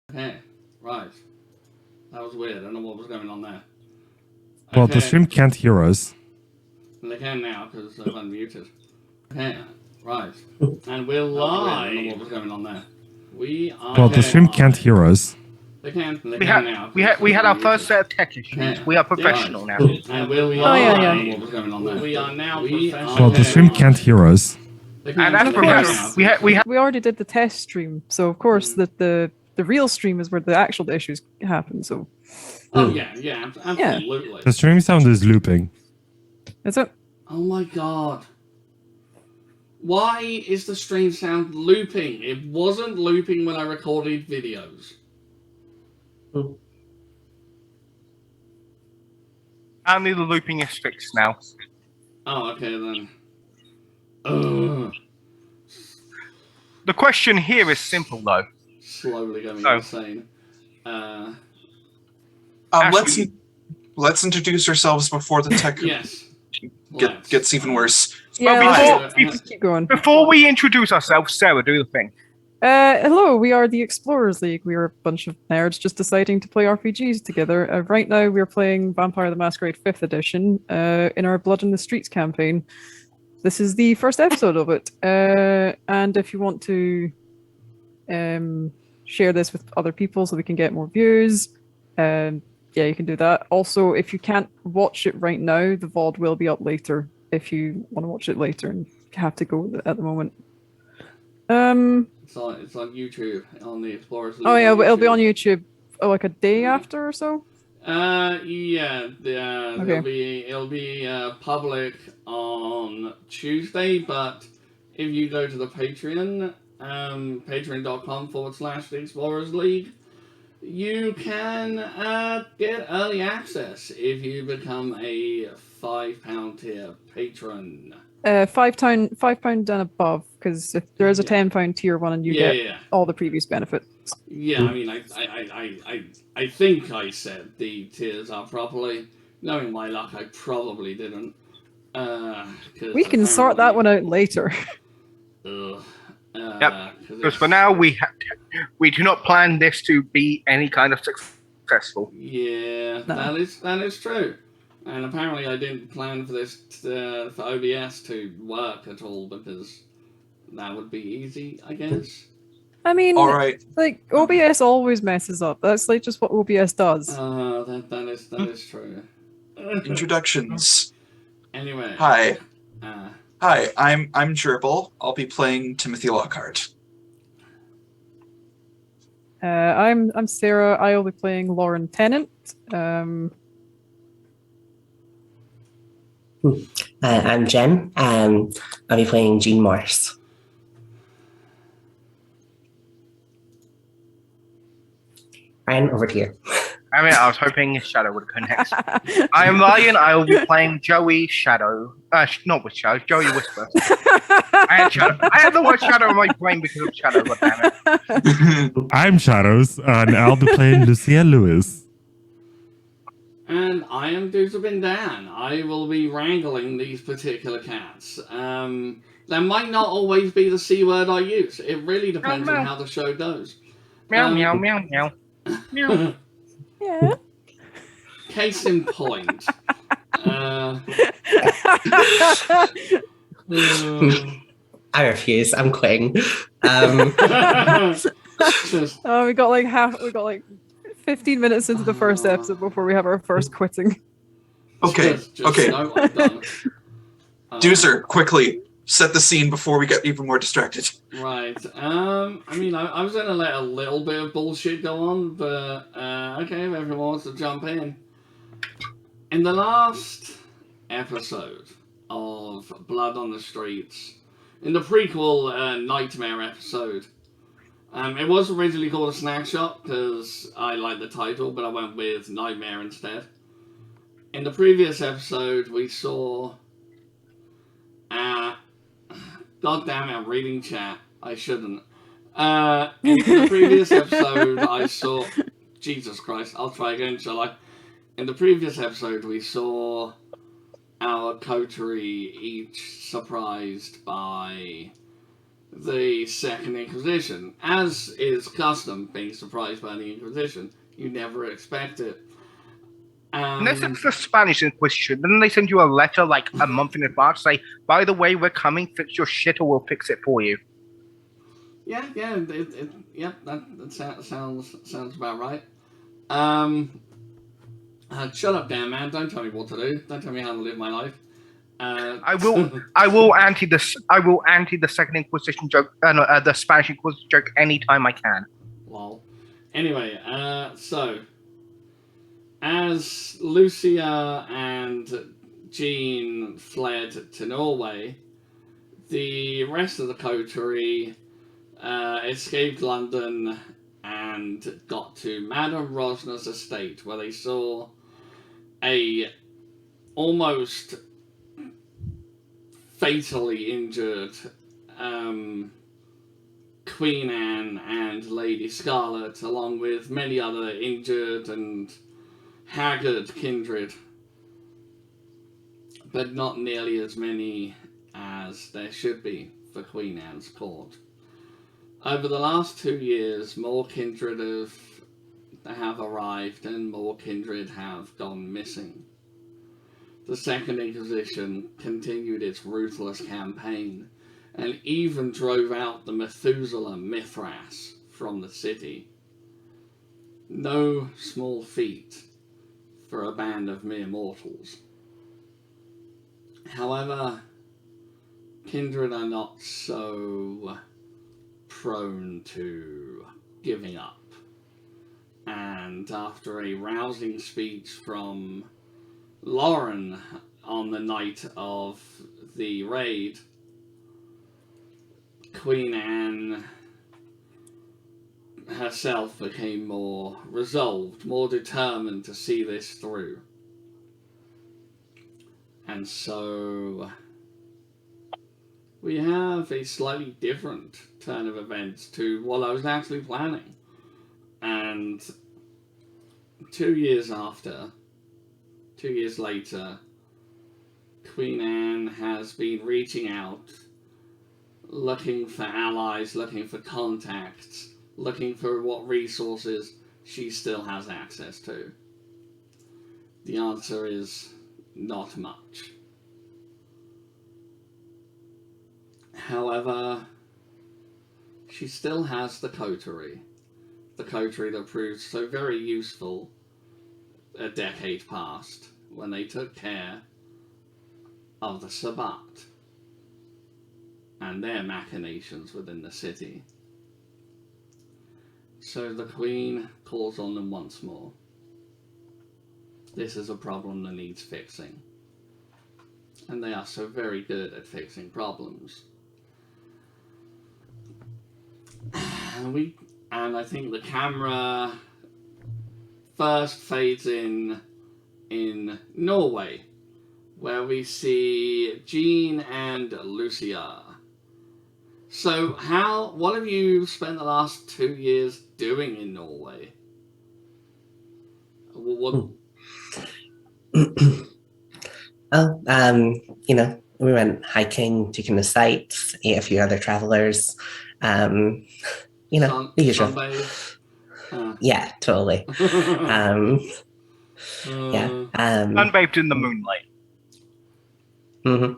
Okay, right. That was weird. I don't know what was going on there. Well, the stream can't hear us. They can now because I've unmuted. Okay, right. And we're live. I don't know what was going on there. We are. Well, the stream can't hear us. They can now. We had our first set of tech issues. We are professional now. And we're live. I don't know what was going on there. We are now professional. Well, the stream can't hear us. And that's professional. We already did the test stream, so of course the real stream is where the actual issues happen. So. Oh yeah, absolutely. The stream sound is looping. Is it? Oh my god. Why is the stream sound looping? It wasn't looping when I recorded videos. Only the looping is fixed now. Oh, okay then. The question here is simple though. Slowly going insane. Let's introduce ourselves before the tech gets even worse. Yeah, keep going. Before we introduce ourselves, Sarah, do the thing. Hello, we are the Explorers League. We are a bunch of nerds just deciding to play RPGs together. Right now, we're playing Vampire the Masquerade 5th Edition in our Blood in the Streets campaign. This is the first episode of it. And if you want to share this with other people so we can get more views, yeah, you can do that. Also, if you can't watch it right now, the VOD will be up later if you want to watch it later and have to go with it at the moment. It's on YouTube on the Explorers League. Oh yeah, it'll be on YouTube like a day after or so. Okay. It'll be public on Tuesday, but if you go to the Patreon, patreon.com/the Explorers League, you can get early access if you become a £5 tier patron. £5 and above, because if there is a £10 tier one, and you get all the previous benefits. Yeah, I mean, I think I said the tiers are properly. Knowing my luck, I probably didn't. We can sort that one out later. Because for now we do not plan this to be any kind of successful. Yeah, no. that is true. And apparently I didn't plan for this for OBS to work at all, because that would be easy, I guess. I mean, all right. Like OBS always messes up. That's like just what OBS does. That is true. Introductions. Anyway. Hi. Hi, I'm Gerbil. I'll be playing Timothy Lockhart. I'm Sarah. I'll be playing Lauren Tennant. I'm Jen. I'll be playing Jean Morse. Ryan, over to you. I mean, I was hoping Shadow would go next. I am Ryan. I will be playing Joey Shadow. Not with Shadow, Joey Whisper. I had the word Shadow in my brain because of Shadow, goddammit. I'm Shadows, and I'll be playing Lucia Lewis. And I am Doozabin Dan. I will be wrangling these particular cats. That might not always be the C word I use. It really depends on how the show goes. Meow, meow, meow, meow. Meow. Yeah. Case in point. I refuse. I'm quitting. We got like 15 minutes into the first episode before we have our first quitting. Okay. Doozer, quickly set the scene before we get even more distracted. Right. I mean, I was gonna let a little bit of bullshit go on, but okay, if everyone wants to jump in. In the last episode of Blood on the Streets, in the prequel Nightmare episode, it was originally called a snack shop because I liked the title, but I went with Nightmare instead. In the previous episode, we saw. God damn it, I'm reading chat. I shouldn't. In the previous episode, I saw. Jesus Christ, I'll try again, shall I? In the previous episode, we saw our coterie each surprised by the Second Inquisition. As is custom, being surprised by the Inquisition, you never expect it. Unless it's the Spanish Inquisition, then they send you a letter like a month in advance, say, by the way, we're coming, fix your shit or we'll fix it for you. Yeah, that sounds about right. Shut up, damn man! Don't tell me what to do. Don't tell me how to live my life. I will anti the Second Inquisition joke, the Spanish Inquisition joke anytime I can. Lol. Anyway, so as Lucia and Jean fled to Norway, the rest of the coterie escaped London and got to Madame Rosner's estate, where they saw a almost fatally injured Queen Anne and Lady Scarlet, along with many other injured and haggard kindred, but not nearly as many as there should be for Queen Anne's court. Over the last 2 years, more kindred have arrived and more kindred have gone missing. The Second Inquisition continued its ruthless campaign and even drove out the Methuselah Mithras from the city. No small feat for a band of mere mortals. However, kindred are not so prone to giving up. And after a rousing speech from Lauren on the night of the raid, Queen Anne herself became more resolved, more determined to see this through. And so we have a slightly different turn of events to what I was actually planning. And 2 years later, Queen Anne has been reaching out, looking for allies, looking for contacts, looking for what resources she still has access to. The answer is not much. However, she still has the Coterie that proved so very useful a decade past when they took care of the Sabbat and their machinations within the city. So the Queen calls on them once more. This is a problem that needs fixing. And they are so very good at fixing problems. And I think the camera first fades in Norway, where we see Jean and Lucia. So what have you spent the last 2 years doing in Norway? What? We went hiking, taking the sights, ate a few other travelers. The usual. Sunbathe? Yeah, totally. Unbathed in the moonlight. I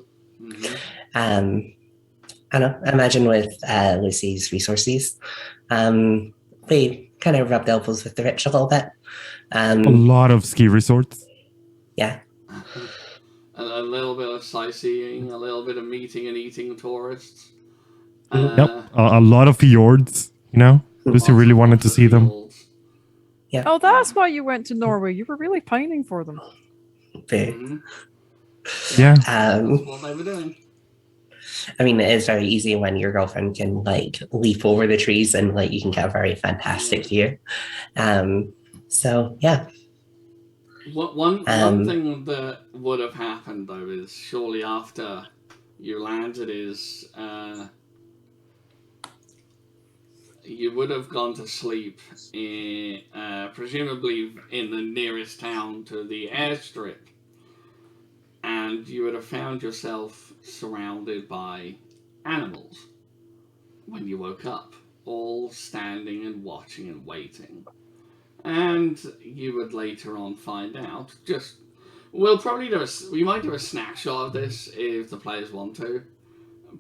don't know. I imagine with Lucy's resources, we kind of rubbed elbows with the rich a little bit. A lot of ski resorts. Yeah. A little bit of sightseeing, a little bit of meeting and eating tourists. Yep. A lot of fjords, Lucy really wanted to see them. Yeah. Oh, that's why you went to Norway. You were really pining for them. Yeah. That's what they were doing. I mean, it is very easy when your girlfriend can leap over the trees and you can get a very fantastic view. So yeah. One thing that would have happened though is shortly after you landed is you would have gone to sleep presumably in the nearest town to the airstrip, and you would have found yourself surrounded by animals. when you woke up, all standing and watching and waiting. And you would later on find out. We'll probably we might do a snapshot of this if the players want to,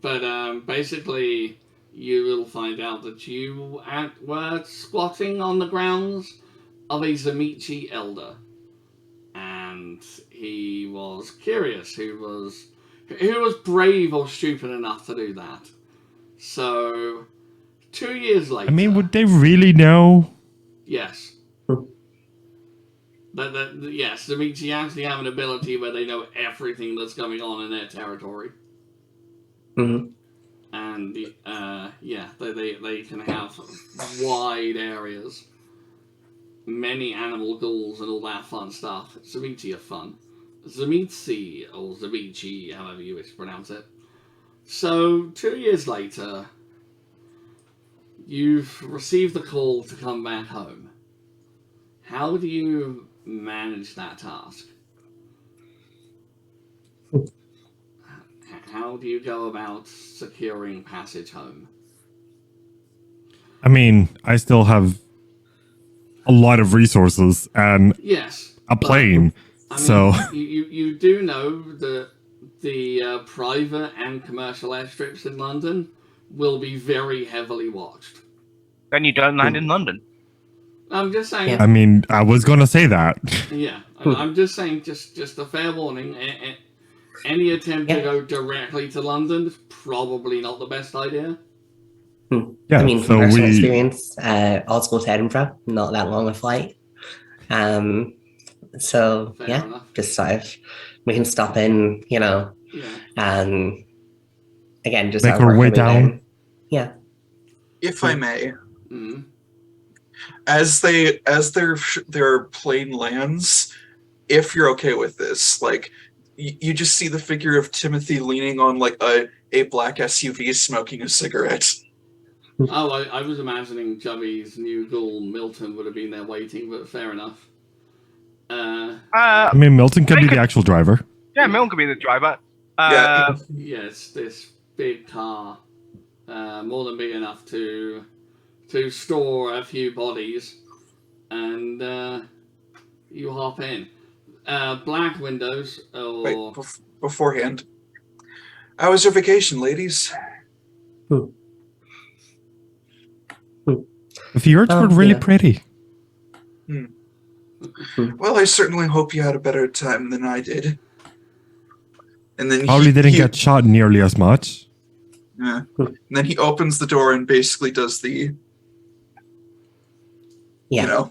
but basically you will find out that you were squatting on the grounds of a Zamichi elder, and he was curious. Who was brave or stupid enough to do that? So, 2 years later. I mean, would they really know? Yes. Yes, the Zamichi actually have an ability where they know everything that's going on in their territory. Mm-hmm. And they can have wide areas, many animal ghouls and all that fun stuff. Zamichi are fun. Zamitsi, or Zamichi, however you wish to pronounce it. So, 2 years later, you've received the call to come back home. How do you manage that task? How do you go about securing passage home? I mean, I still have a lot of resources and yes, a plane. So you do know that the private and commercial airstrips in London will be very heavily watched. Then you don't land in London. I'm just saying. Yeah. I mean, I was gonna say that. Yeah, I'm just saying. Just a fair warning. Any attempt to go directly to London is probably not the best idea. Yeah, I mean, from personal experience, I'll go to Edinburgh, not that long a flight. So Fair yeah, enough. just sort of we can stop in, Yeah. Again, just make sort of our way work our down. Yeah. If I may, Mm-hmm. as their plane lands, if you're okay with this, like you just see the figure of Timothy leaning on like a black SUV smoking a cigarette. Oh, I was imagining Chubby's new ghoul Milton would have been there waiting, but fair enough. I mean, Milton could be the actual driver. Yeah, Milton could be the driver. Yes, this big car, more than big enough to store a few bodies, and you hop in. Black windows, or... Wait, beforehand. How was your vacation, ladies? The fjords were really pretty. Well, I certainly hope you had a better time than I did. And then Probably didn't get shot nearly as much. Yeah. And then he opens the door and basically does the... Yeah.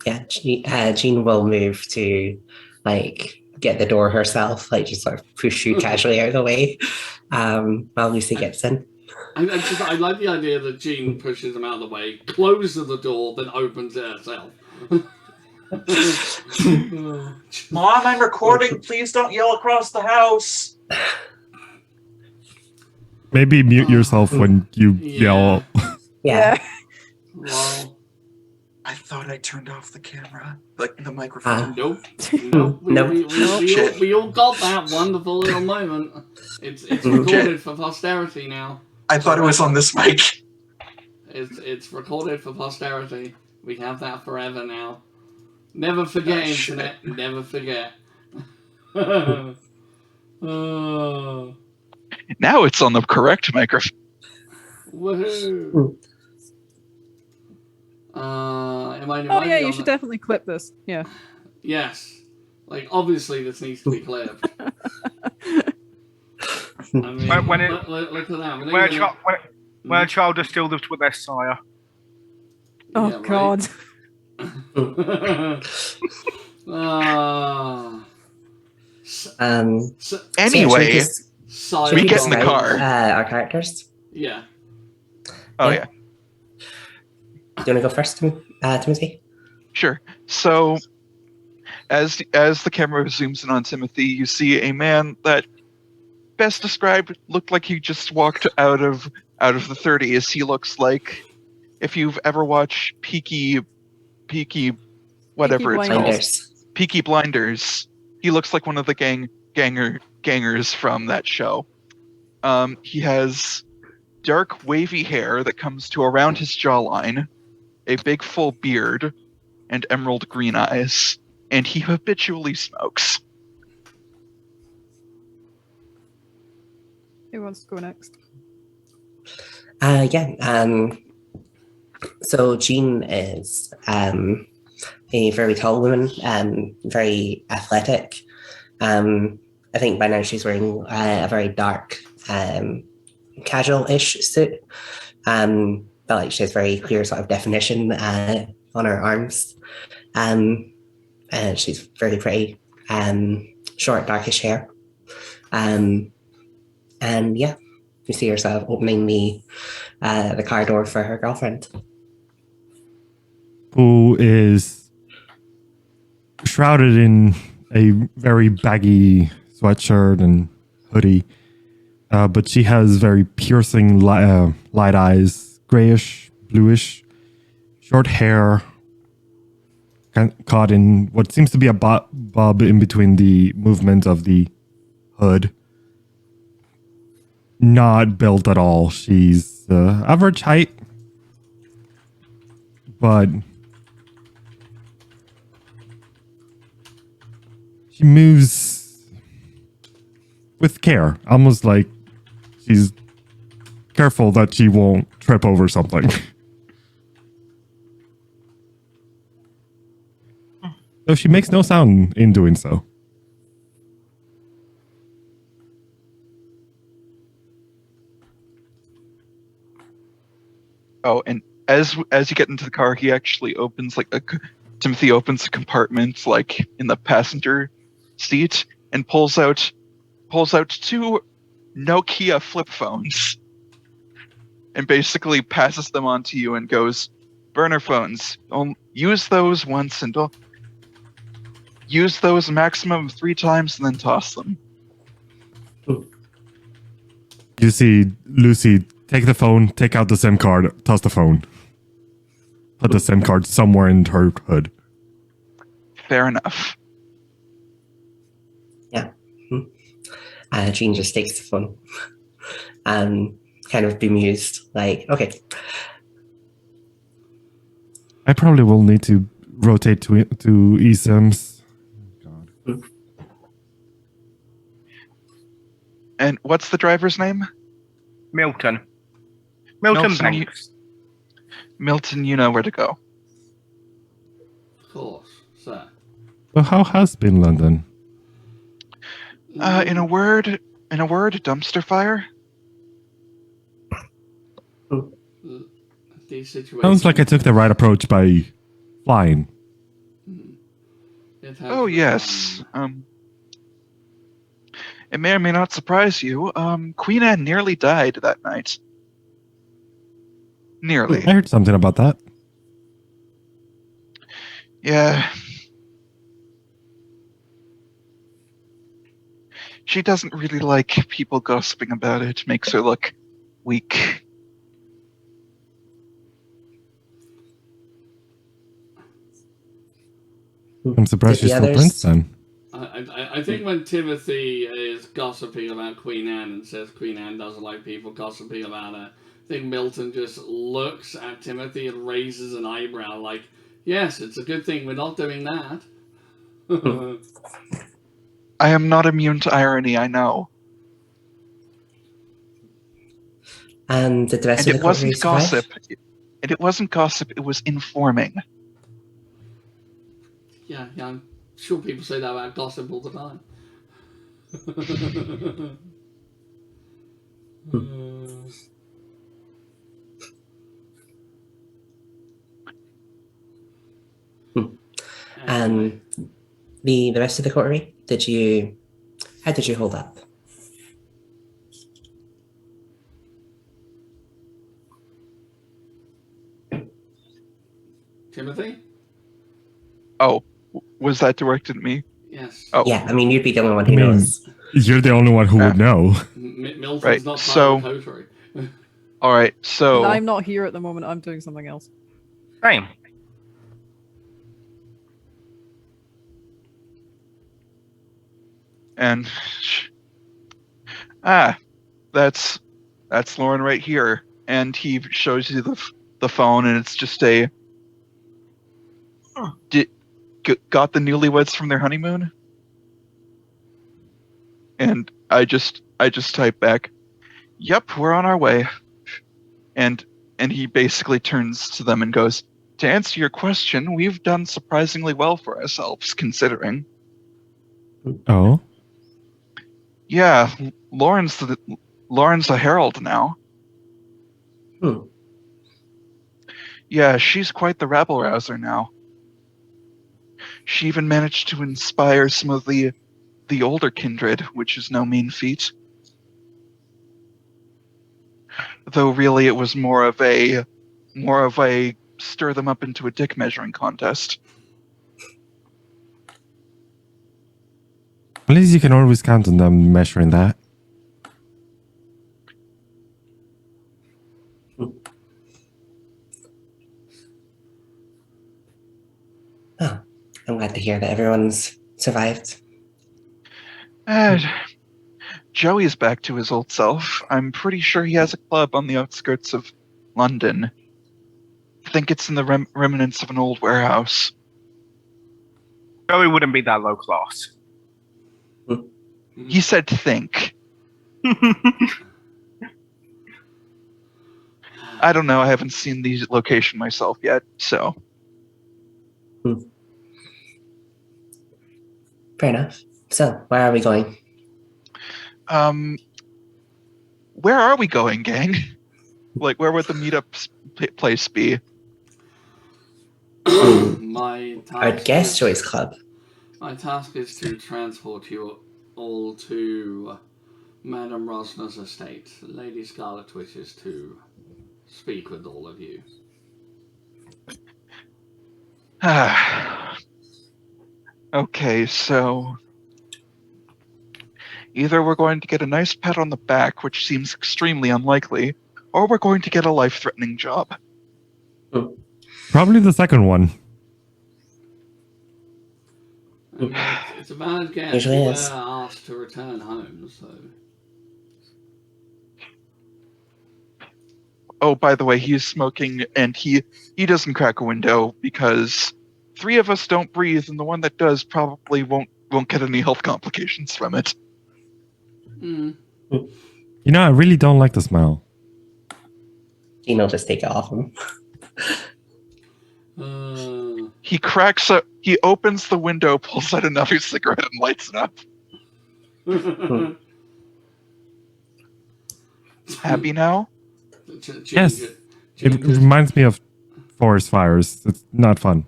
Yeah, Jean will move to like get the door herself, like just sort of push you casually out of the way while Lucy gets in. I like the idea that Jean pushes them out of the way, closes the door, then opens it herself. Mom, I'm recording. Please don't yell across the house. Maybe mute yourself when you yell. Yeah. Well, I thought I turned off the camera, like the microphone. Nope. Nope. We all got that wonderful little moment. It's recorded for posterity now. I thought it was on this mic. It's recorded for posterity. We have that forever now. Never forget, internet. Shit. Never forget. Now it's on the correct microphone. Woohoo! Am I? Oh yeah, you should definitely clip this. Yeah. Yes. Like obviously this needs to be clipped. I mean, look at that. When a child is still lived with their sire. Oh Yeah, right. God. Anyway, should we get just in the write, car. Our characters. Yeah. Oh yeah, Do you want to go first, Timothy? sure. So, as the camera zooms in on Timothy, you see a man that, best described, looked like he just walked out of the 30s. He looks like, if you've ever watched Peaky whatever it's called, Blinders. Peaky Blinders, he looks like one of the gangers from that show. He has dark, wavy hair that comes to around his jawline, a big, full beard, and emerald green eyes. And he habitually smokes. Who wants to go next? Yeah. So Jean is a very tall woman, very athletic. I think by now she's wearing a very dark, casual-ish suit. But like she has very clear sort of definition on her arms. And she's very pretty. Short, darkish hair. And yeah, you see herself opening the car door for her girlfriend. Who is shrouded in a very baggy sweatshirt and hoodie. But she has very piercing light eyes, grayish, bluish, short hair, caught in what seems to be a bob in between the movement of the hood. Not built at all. She's average height, but she moves with care, almost like she's careful that she won't trip over something. Though she makes no sound in doing so. Oh, and as you get into the car, he actually opens Timothy opens a compartment like in the passenger seat and pulls out two Nokia flip phones and basically passes them on to you and goes, "Burner phones. Use those once and use those a maximum of 3 times and then toss them." You see Lucy take the phone, take out the SIM card, toss the phone. Put the SIM card somewhere in her hood. Fair enough. Yeah. Jean just takes the phone and kind of bemused, like, okay. I probably will need to rotate to eSIMs. God. And what's the driver's name? Milton. Milton Milton, Banks. Milton, you know where to go. Of course, sir. Well, how has been London? In a word, dumpster fire. These situations. Sounds like I took the right approach by flying. Oh yes. It may or may not surprise you. Queen Anne nearly died that night. Nearly. I heard something about that. Yeah. She doesn't really like people gossiping about it. Makes her look weak. I'm surprised Did she's the still Prince others- then. I think when Timothy is gossiping about Queen Anne and says Queen Anne doesn't like people gossiping about her, I think Milton just looks at Timothy and raises an eyebrow like, yes, it's a good thing we're not doing that. I am not immune to irony, I know. And did the rest And of it the coterie wasn't survive? gossip. And it wasn't gossip, it was informing. Yeah, I'm sure people say that about gossip all the time. And the rest of the coterie, how did you hold up? Timothy? Oh, was that directed at me? Yes. Oh, Yeah, I mean, you'd be the only one who I mean, knows. you're the only one who would know. Milton's Right, not part so- of the coterie. all right. So And I'm not here at the moment. I'm doing something else. Same. and That's Lauren right here, and he shows you the phone, and it's just a. Got the newlyweds from their honeymoon, and I just type back, "Yep, we're on our way," and he basically turns to them and goes, "To answer your question, we've done surprisingly well for ourselves, considering." Oh, Yeah, Lauren's a herald now. Hmm. Yeah, she's quite the rabble rouser now. She even managed to inspire some of the older kindred, which is no mean feat. Though really it was more of a stir them up into a dick measuring contest. at least you can always count on them measuring that. Oh, I'm glad to hear that everyone's survived. And Joey's back to his old self. I'm pretty sure he has a club on the outskirts of London. I think it's in the remnants of an old warehouse. Joey wouldn't be that low class. He said think. I don't know. I haven't seen the location myself yet, so. Fair enough. So, where are we going? Where are we going, gang? Like, where would the meetup place be? My Our task guest is- choice club. My task is to transport you all to Madame Rosner's estate. Lady Scarlet wishes to speak with all of you. Okay, so either we're going to get a nice pat on the back, which seems extremely unlikely, or we're going to get a life-threatening job. Probably the second one. I mean, it's a valid guess. Usually You were is. asked to return home, so. Oh, by the way, he's smoking, and he doesn't crack a window because 3 of us don't breathe, and the one that does probably won't get any health complications from it. Mm. You know, I really don't like the smell. Gene will just take it off him. He opens the window, pulls out another cigarette, and lights it up. Happy now? Yes. It reminds me of forest fires. It's not fun.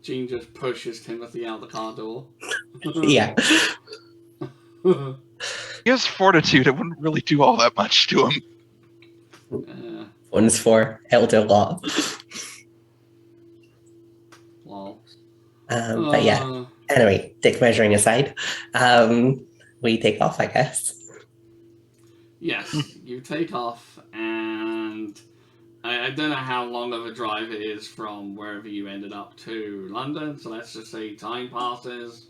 Gene just pushes Timothy out the car door. Yeah. He has fortitude. It wouldn't really do all that much to him. One's for elder law. Wow. But yeah. Anyway, dick measuring aside, we take off, I guess. Yes, you take off, and I don't know how long of a drive it is from wherever you ended up to London, so let's just say time passes.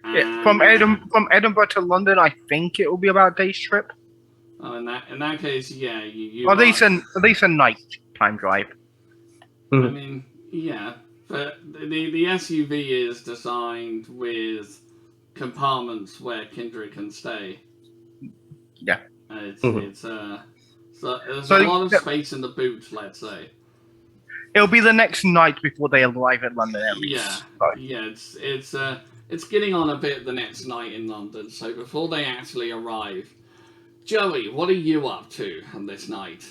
Yeah, from Edinburgh to London, I think it will be about a day's trip. In that case, yeah, you At least a night time drive. I mean, yeah, but the SUV is designed with compartments where Kindred can stay. Yeah. So there's a lot of space in the boot, let's say. It'll be the next night before they arrive at London. At least. Yeah. It's getting on a bit the next night in London. So before they actually arrive, Joey, what are you up to on this night?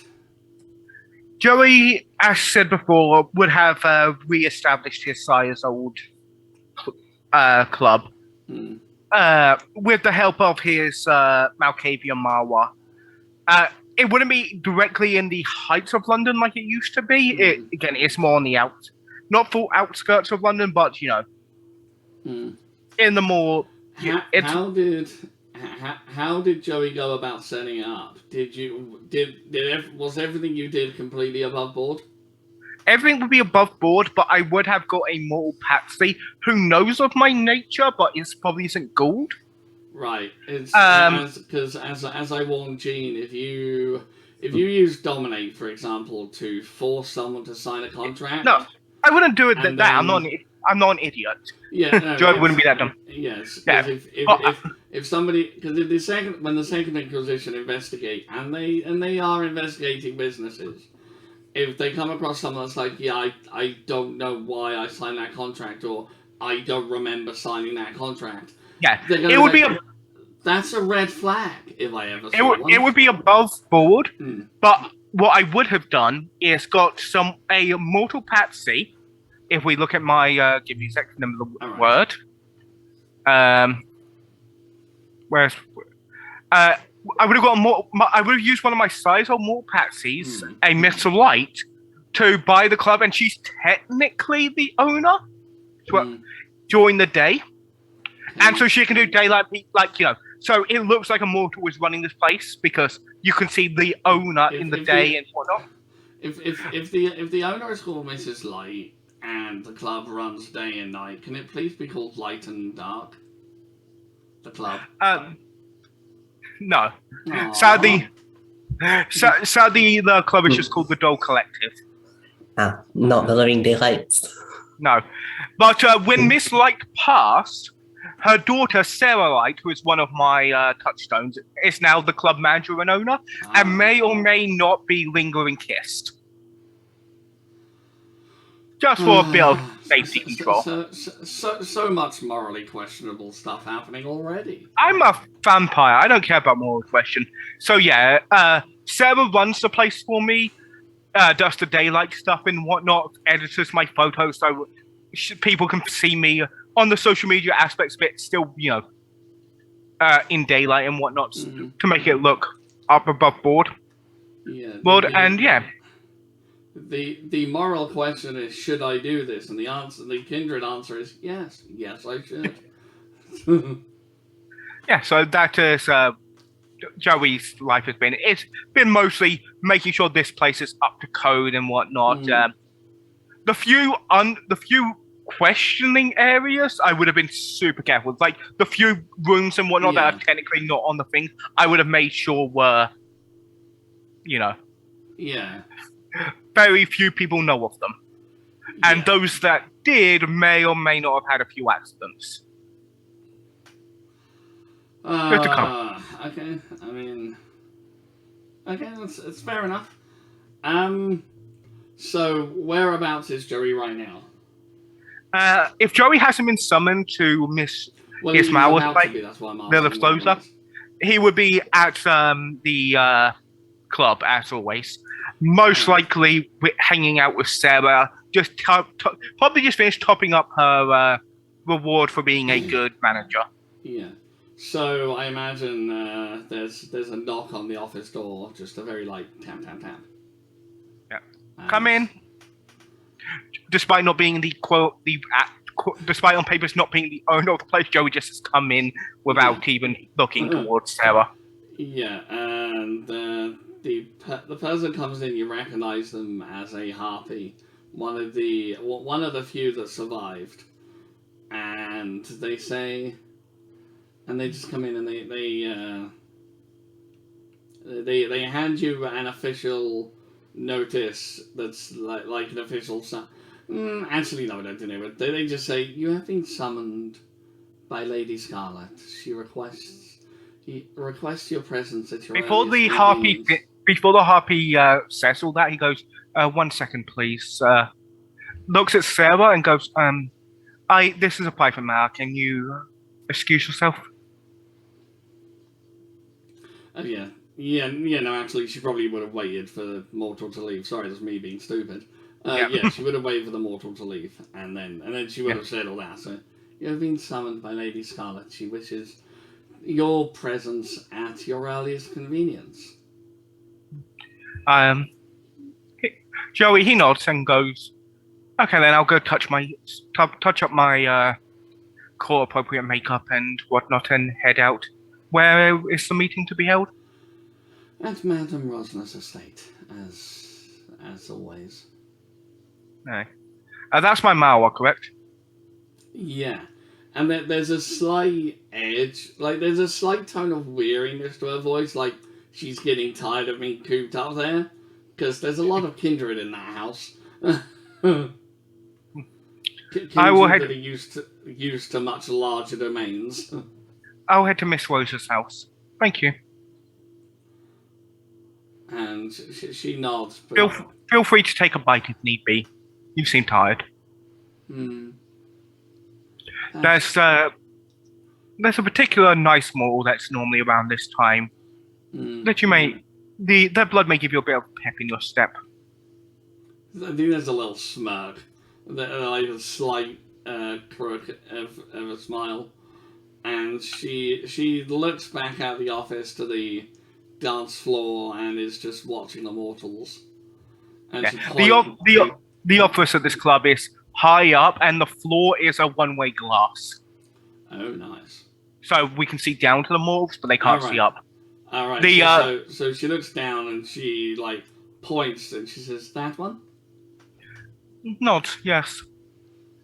Joey, as said before, would have re-established his sire's old club with the help of his Malkavian Marwa. It wouldn't be directly in the heights of London like it used to be. It's more on the not full outskirts of London, but in the more. How did Joey go about setting it up? Was everything you did completely above board? Everything would be above board, but I would have got a mortal patsy who knows of my nature, but probably isn't Gould. Right. It's Um, because as I warned Gene, if you use dominate, for example, to force someone to sign a contract, No, I wouldn't do it And that. I'm then- not. I'm not an idiot. yeah, no, Joe wouldn't be that dumb. Yes, Yeah. because But- if somebody, because when the Second Inquisition investigate, and they are investigating businesses, if they come across someone that's like, yeah, I don't know why I signed that contract, or I don't remember signing that contract, Yeah, they're gonna it would be. that's a red flag if I ever It saw would, one. it would be above board, Hmm. but what I would have done is got a mortal patsy. If we look at my, give me a second of the All right. word. Whereas, I would have got I would have used one of my size or mortal patsies, Hmm. a Mr. Light, to buy the club, and she's technically the owner Hmm. during the day. And so she can do daylight, so it looks like a mortal is running this place because you can see the owner in the day and whatnot. If the owner is called Mrs. Light and the club runs day and night, can it please be called Light and Dark? The club. No. Aww. Sadly, the club is just called the Doll Collective. Not the Living Daylights. No. But when Miss Light passed, her daughter, Sarah Light, who is one of my touchstones, is now the club manager and owner, and may or may not be lingering kissed. Just for a bit of safety control. So much morally questionable stuff happening already. I'm a vampire. I don't care about moral question. So yeah, Sarah runs the place for me, does the daylight stuff and whatnot, edits my photos so people can see me on the social media aspects of it, still, in daylight and whatnot, to make it look up above board. Yeah. The moral question is, should I do this? And the kindred answer is yes, I should. Yeah, so that is Joey's life has been. It's been mostly making sure this place is up to code and whatnot. The few questioning areas, I would have been super careful. Like the few rooms and whatnot that are technically not on the thing, I would have made sure were, Yeah. very few people know of them. And those that did may or may not have had a few accidents. Good to come. Okay, I mean, it's fair enough. So whereabouts is Joey right now? If Joey hasn't been summoned to Miss Ismail's place, he would be at the club as always. Most likely hanging out with Sarah. Just probably just finished topping up her reward for being a good manager. Yeah. So I imagine there's a knock on the office door, just a very light tap tap tap. Yeah. Come in. Despite not being despite on papers not being the owner of the place, Joey just has come in without even looking towards Sarah. Yeah, and the person comes in. You recognize them as a harpy, one of the few that survived, and they say, and they just come in and they hand you an official notice that's like an official. Actually, no, they don't do it. They just say you have been summoned by Lady Scarlet. She requests your presence at your Before the convenience. harpy says all that, he goes, 1 second, please. Looks at Sarah and goes, this is a private matter. Can you excuse yourself? Oh, no, actually, she probably would have waited for the mortal to leave. Sorry, that's me being stupid. She would have waited for the mortal to leave, and then she would have said all that. So, you have been summoned by Lady Scarlet. She wishes your presence at your earliest convenience. Joey, he nods and goes, okay, then I'll go touch up my core appropriate makeup and whatnot and head out. Where is the meeting to be held? At Madame Rosner's estate, as always. No. That's my Mawa, correct? Yeah. And there's a slight edge, like there's a slight tone of weariness to her voice, like she's getting tired of being cooped up there, because there's a lot of kindred in that house. Kindred I will that are used to much larger domains. I'll head to Miss Rosa's house. Thank you. And she nods. But, Feel free to take a bite if need be. You seem tired. There's a particular nice mall that's normally around this time that you may their blood may give you a bit of pep in your step. I think there's a little smirk, like a slight crook of a smile, and she looks back at the office to the dance floor and is just watching the mortals. And The office at this club is high up, and the floor is a one-way glass. Oh, nice. So we can see down to the mortals, but they can't see up. All right. So she looks down and she like points and she says, "That one." Nod, yes.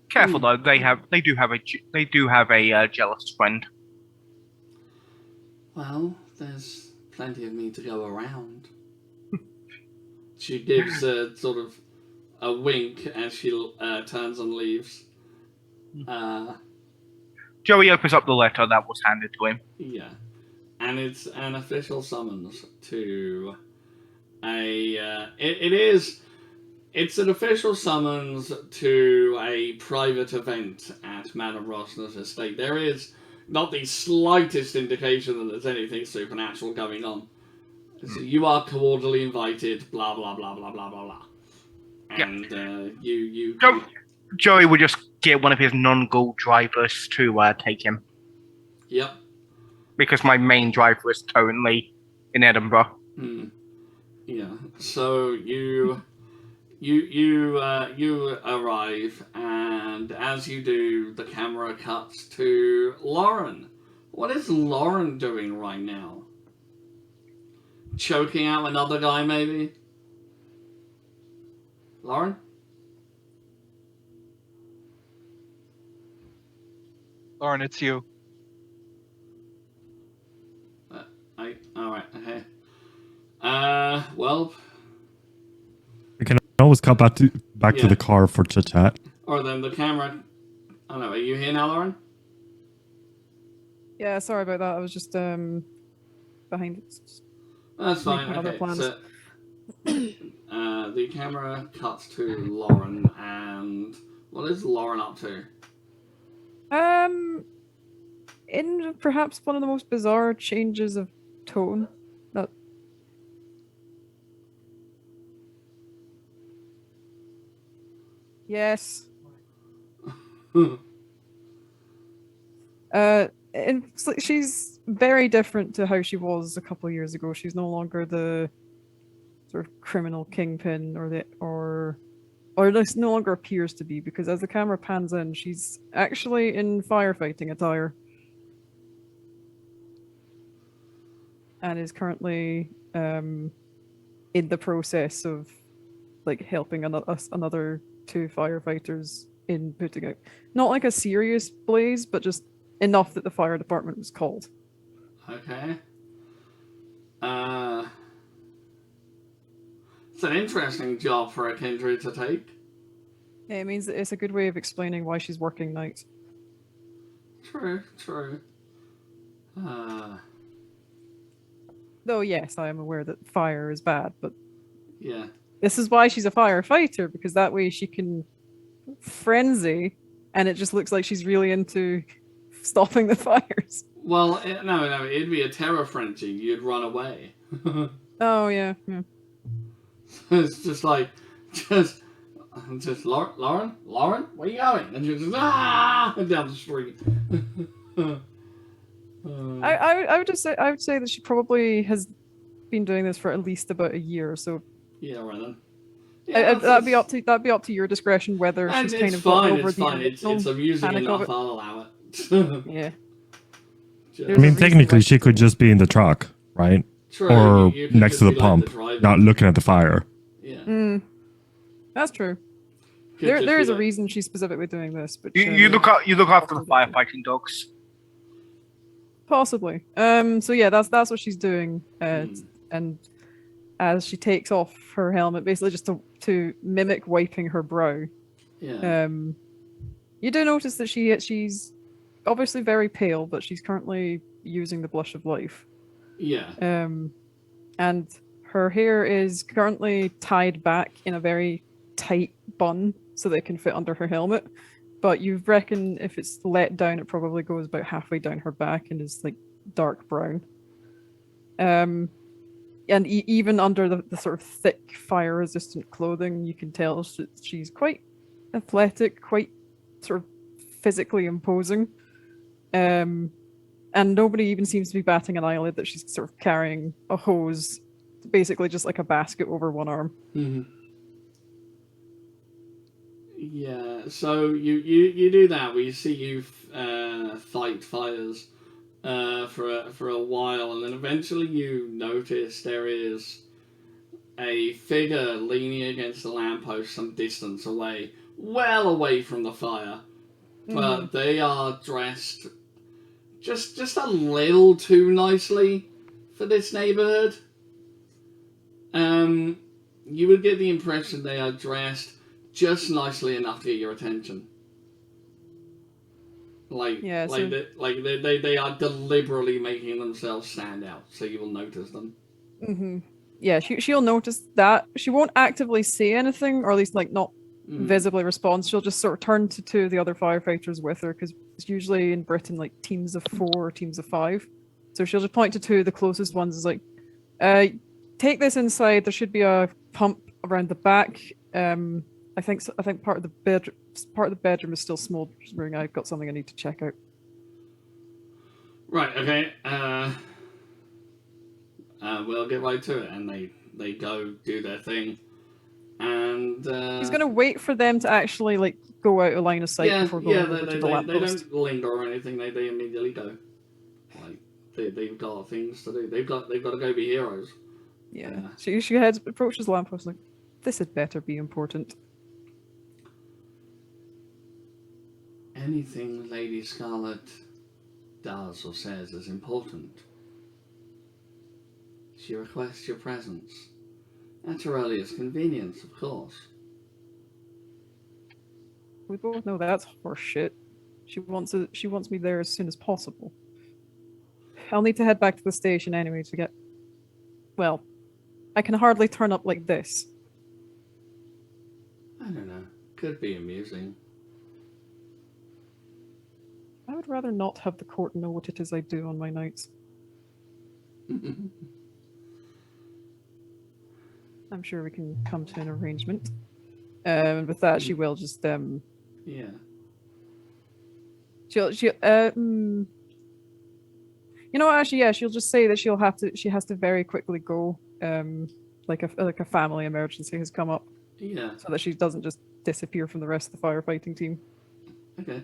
Careful though, they do have a jealous friend. Well, there's plenty of me to go around. She gives sort of a wink as she turns and leaves. Joey opens up the letter that was handed to him. Yeah, and it's an official summons to a. It's an official summons to a private event at Madame Rosner's estate. There is not the slightest indication that there's anything supernatural going on. So you are cordially invited. Blah blah blah blah blah blah blah. And Joey would just get one of his non-ghoul drivers to take him. Yep. Because my main driver is currently in Edinburgh. Yeah. So you arrive, and as you do, the camera cuts to Lauren. What is Lauren doing right now? Choking out another guy, maybe? Lauren? Lauren, it's you. Alright, okay. Well... We can always come back to the car for chit-chat. Or then the camera... Oh no, are you here now, Lauren? Yeah, sorry about that. I was just behind it. That's fine, Other okay. plans. So, the camera cuts to Lauren, and... What is Lauren up to? In perhaps one of the most bizarre changes of tone. That yes. She's very different to how she was a couple of years ago. She's no longer the sort of criminal kingpin or at least no longer appears to be, because as the camera pans in, she's actually in firefighting attire. And is currently in the process of like helping another two firefighters in putting out not like a serious blaze, but just enough that the fire department was called. Okay. It's an interesting job for a kindred to take. Yeah, it means that it's a good way of explaining why she's working nights. True. Though yes, I am aware that fire is bad, but Yeah. this is why she's a firefighter, because that way she can frenzy, and it just looks like she's really into stopping the fires. Well, no, it'd be a terror frenzy. You'd run away. Oh yeah. It's just like, Lauren, where you going? And you're just down the street. I would say that she probably has been doing this for at least about a year. So yeah, right then. Yeah, that'd be up to your discretion whether she's kind of fine. got over It's the fine. It's amusing panic of enough. it. I'll allow it. Yeah. Just- I mean, technically, she could just be in the truck, right? True, Or you could next just to the be like pump, driver. not looking at the fire. Yeah. That's true. Could just There be is a like- reason she's specifically doing this, but You look after the firefighting dogs. possibly. So yeah, that's what she's doing, and as she takes off her helmet, basically just to mimic wiping her brow. Yeah. You do notice that she's obviously very pale, but she's currently using the blush of life. Yeah. And her hair is currently tied back in a very tight bun so that it can fit under her helmet. But you reckon if it's let down, it probably goes about halfway down her back and is like dark brown. And even under the sort of thick fire-resistant clothing, you can tell she's quite athletic, quite sort of physically imposing. And nobody even seems to be batting an eyelid that she's sort of carrying a hose, basically just like a basket over one arm. Yeah, so you do that. We see you fight fires for a while, and then eventually you notice there is a figure leaning against the lamppost some distance away, well away from the fire. But they are dressed just a little too nicely for this neighborhood. You would get the impression they are dressed just nicely enough to get your attention. They are deliberately making themselves stand out, so you will notice them. Yeah, she'll notice that. She won't actively say anything, or at least like not visibly respond. She'll just sort of turn to two of the other firefighters with her, because it's usually in Britain like teams of 4 or teams of 5. So she'll just point to two of the closest ones, is like, take this inside. There should be a pump around the back. I think part of the bedroom is still smoldering. I've got something I need to check out. Right. Okay. We'll get right to it, and they go do their thing, and he's gonna wait for them to actually like go out of line of sight before going over to the lamppost. They don't linger or anything. They immediately go. Like they've got things to do. They've got to go be heroes. Yeah. She approaches the lamppost like, this had better be important. Anything Lady Scarlet does or says is important. She requests your presence. At her earliest convenience, of course. We both know that's horseshit. She wants me there as soon as possible. I'll need to head back to the station anyway to get... Well, I can hardly turn up like this. I don't know. Could be amusing. I would rather not have the court know what it is I do on my nights. I'm sure we can come to an arrangement. With that, she will just yeah. She'll you know what, actually, yeah, she'll just say that she has to very quickly go. Like a family emergency has come up. Yeah. So that she doesn't just disappear from the rest of the firefighting team. Okay.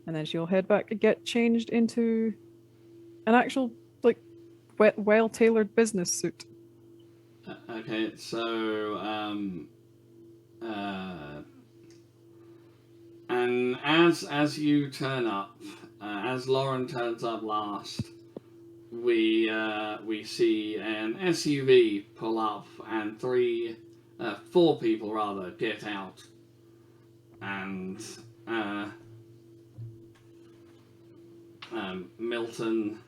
And then she'll head back and get changed into an actual, like, well-tailored business suit. Okay, so, and as you turn up, as Lauren turns up last, we see an SUV pull up and 4 people rather get out, and Milton.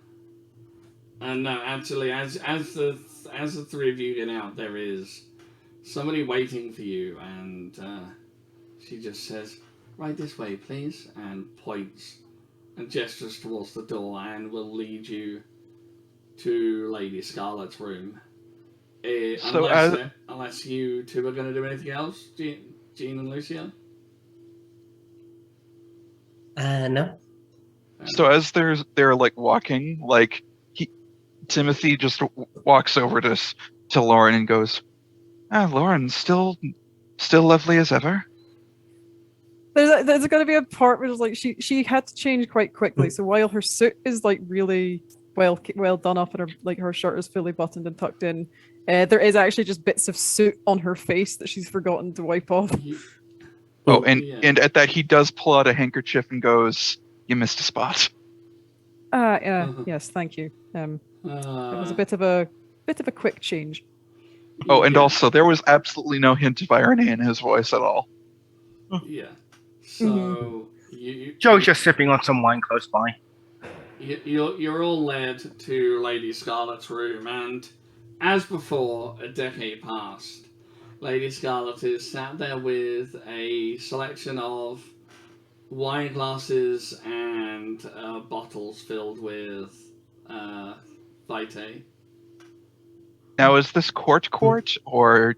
No, actually, as the 3 of you get out, there is somebody waiting for you, and she just says, "Right this way, please," and points and gestures towards the door, and will lead you to Lady Scarlet's room. Unless you two are going to do anything else, Jean and Lucia? No. So as they're like walking, like Timothy just walks over to Lauren and goes, Lauren, still lovely as ever. There's going to be a part where it's like she had to change quite quickly. So while her suit is like really well done up, and her shirt is fully buttoned and tucked in. There is actually just bits of soot on her face that she's forgotten to wipe off. Oh, and Yeah. and at that he does pull out a handkerchief and goes, "You missed a spot." Yes, thank you. It was a Uh, bit of a quick change. Oh, and yeah, also there was absolutely no hint of irony in his voice at all. yeah. So Joe's just sipping on some wine close by. you're all led to Lady Scarlet's room, and as before, a decade passed. Lady Scarlet is sat there with a selection of wine glasses and bottles filled with vitae. Now, is this court or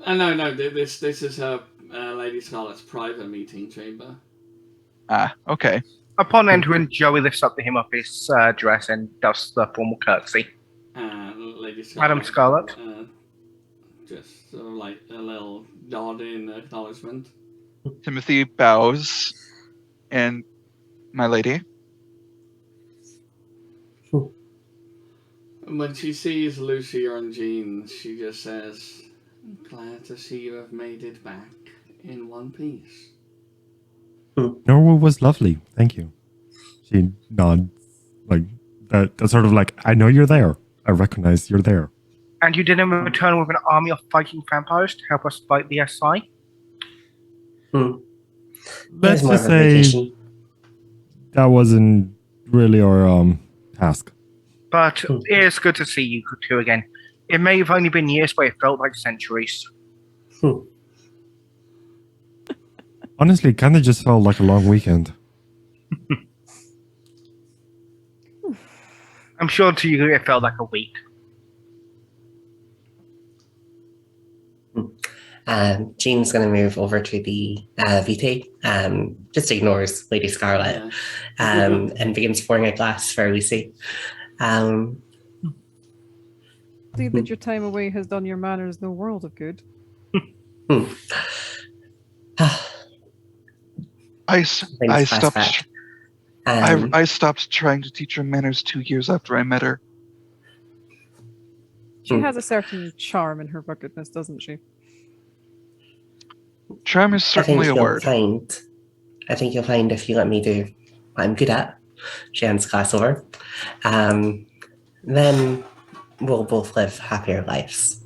No. This is her Lady Scarlet's private meeting chamber. okay? Upon entering, Joey lifts up to him of his dress and does the formal curtsy. Lady Scarlet. Madam Scarlet. Just sort of like a little nod in acknowledgement. Timothy bows, and my lady. And when she sees Lucia and Jean, she just says, "Glad to see you have made it back in one piece." Norway was lovely. Thank you. She nods like that. That's sort of like, I know you're there. I recognize you're there. And you didn't return with an army of fighting vampires to help us fight the SI? Let's more just of a say vacation. that wasn't really our task. But it's good to see you two again. It may have only been years, but it felt like centuries. Honestly, it kind of just felt like a long weekend. I'm sure to you it felt like a week. Jean's going to move over to the Vitae, just ignores Lady Scarlet, and begins pouring a glass for Lucy. See that your time away has done your manners no world of good. I Brings glass stopped. back. I stopped trying to teach her manners 2 years after I met her. She has a certain charm in her ruggedness, doesn't she? Charm is certainly a word. I think you'll find if you let me do what I'm good at, she hands glass over, then we'll both live happier lives.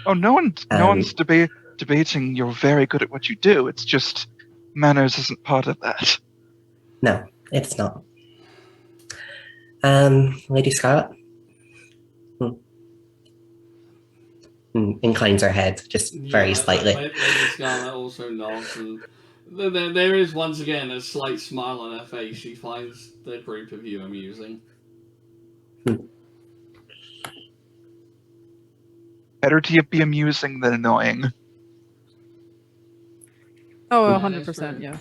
Oh, no one's debating you're very good at what you do. It's just manners isn't part of that. No, it's not. Lady Scarlet? Inclines her head just very slightly. Lady Scarlet also nods, and there is once again a slight smile on her face. She finds the group of you amusing. Better to be amusing than annoying. Oh, Yeah, 100%, yeah.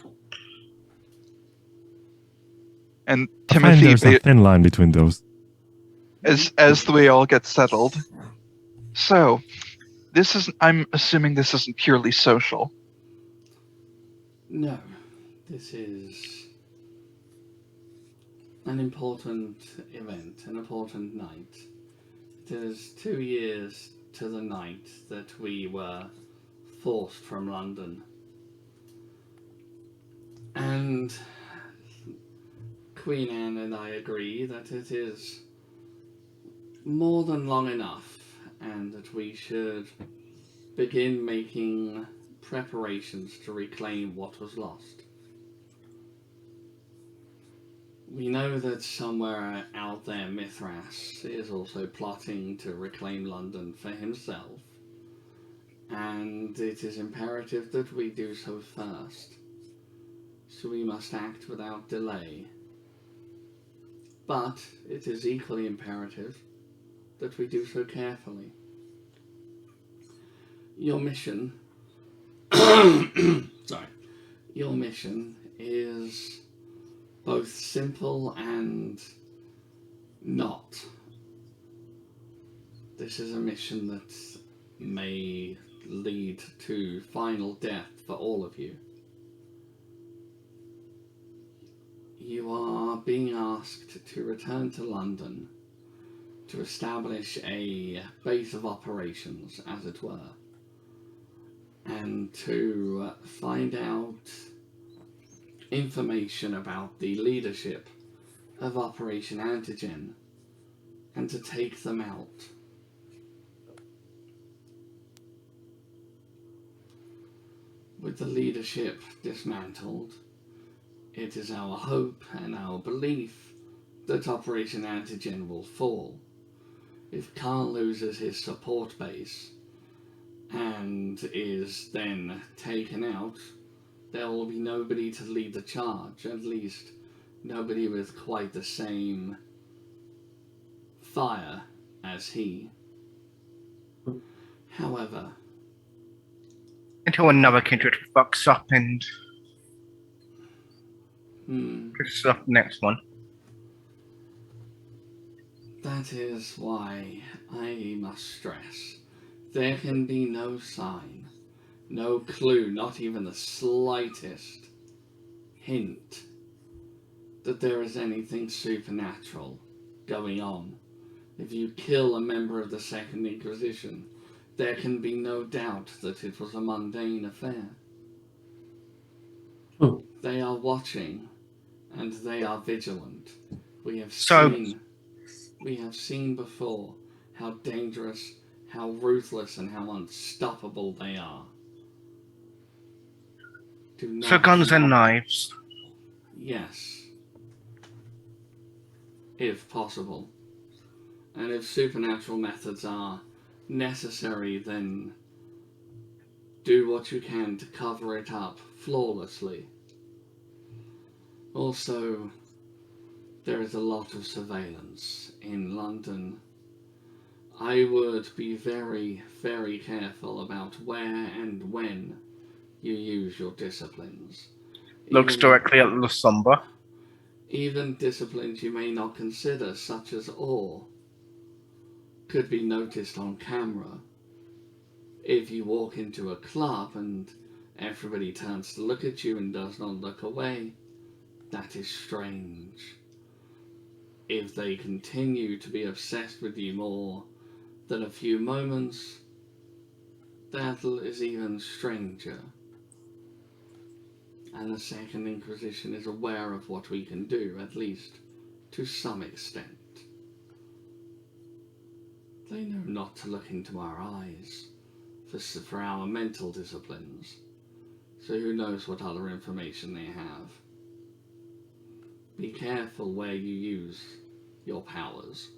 And I find there's Timothy, a thin line between those. as the way all gets settled. So, I'm assuming this isn't purely social. No, this is an important event, an important night. It is 2 years to the night that we were forced from London. And Queen Anne and I agree that it is more than long enough, and that we should begin making preparations to reclaim what was lost. We know that somewhere out there Mithras is also plotting to reclaim London for himself, and it is imperative that we do so first. So we must act without delay. But it is equally imperative that we do so carefully. Your mission your mission is both simple and not. This is a mission that may lead to final death for all of you. You are being asked to return to London to establish a base of operations, as it were, and to find out information about the leadership of Operation Antigen and to take them out. With the leadership dismantled, it is our hope and our belief that Operation Antigen will fall. If Khan loses his support base and is then taken out, there will be nobody to lead the charge, at least nobody with quite the same fire as he. However, Until another kindred fucks up and picks up the next one. that is why I must stress there can be no sign, no clue, not even the slightest hint that there is anything supernatural going on. If you kill a member of the Second Inquisition, there can be no doubt that it was a mundane affair. They are watching, and they are vigilant. We have seen before how dangerous, how ruthless, and how unstoppable they are. So guns and knives. Yes. If possible. And if supernatural methods are necessary, then do what you can to cover it up flawlessly. Also, there is a lot of surveillance in London. I would be very, very careful about where and when you use your disciplines. Looks directly at the Somber. Even disciplines you may not consider, such as awe, could be noticed on camera. If you walk into a club and everybody turns to look at you and does not look away, that is strange. If they continue to be obsessed with you more than a few moments, that is even stranger. And the Second Inquisition is aware of what we can do, at least to some extent. They know not to look into our eyes for our mental disciplines, so who knows what other information they have. Be careful where you use your powers,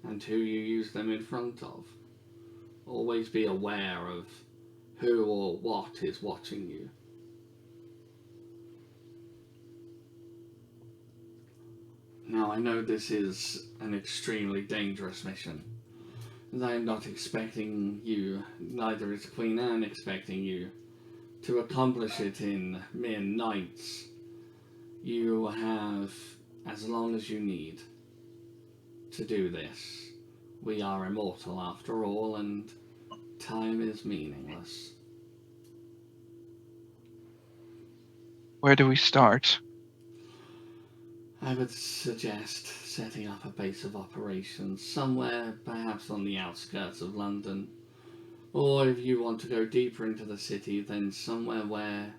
and who you use them in front of. Always be aware of who or what is watching you. Now, I know this is an extremely dangerous mission, and I am not expecting you, neither is Queen Anne expecting you, to accomplish it in mere nights. You have as long as you need to do this. We are immortal after all, and time is meaningless. Where do we start? I would suggest setting up a base of operations somewhere, perhaps on the outskirts of London. Or if you want to go deeper into the city, then somewhere where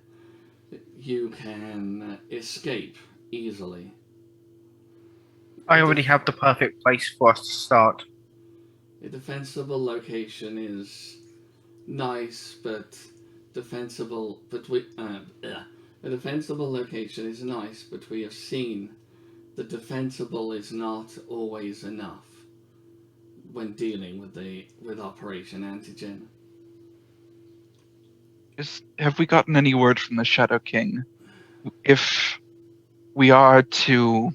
you can escape easily. I already have the perfect place for us to start. A defensible location is nice, but a defensible location is nice, but we have seen that defensible is not always enough when dealing with Operation Antigen. Have we gotten any word from the Shadow King? If we are to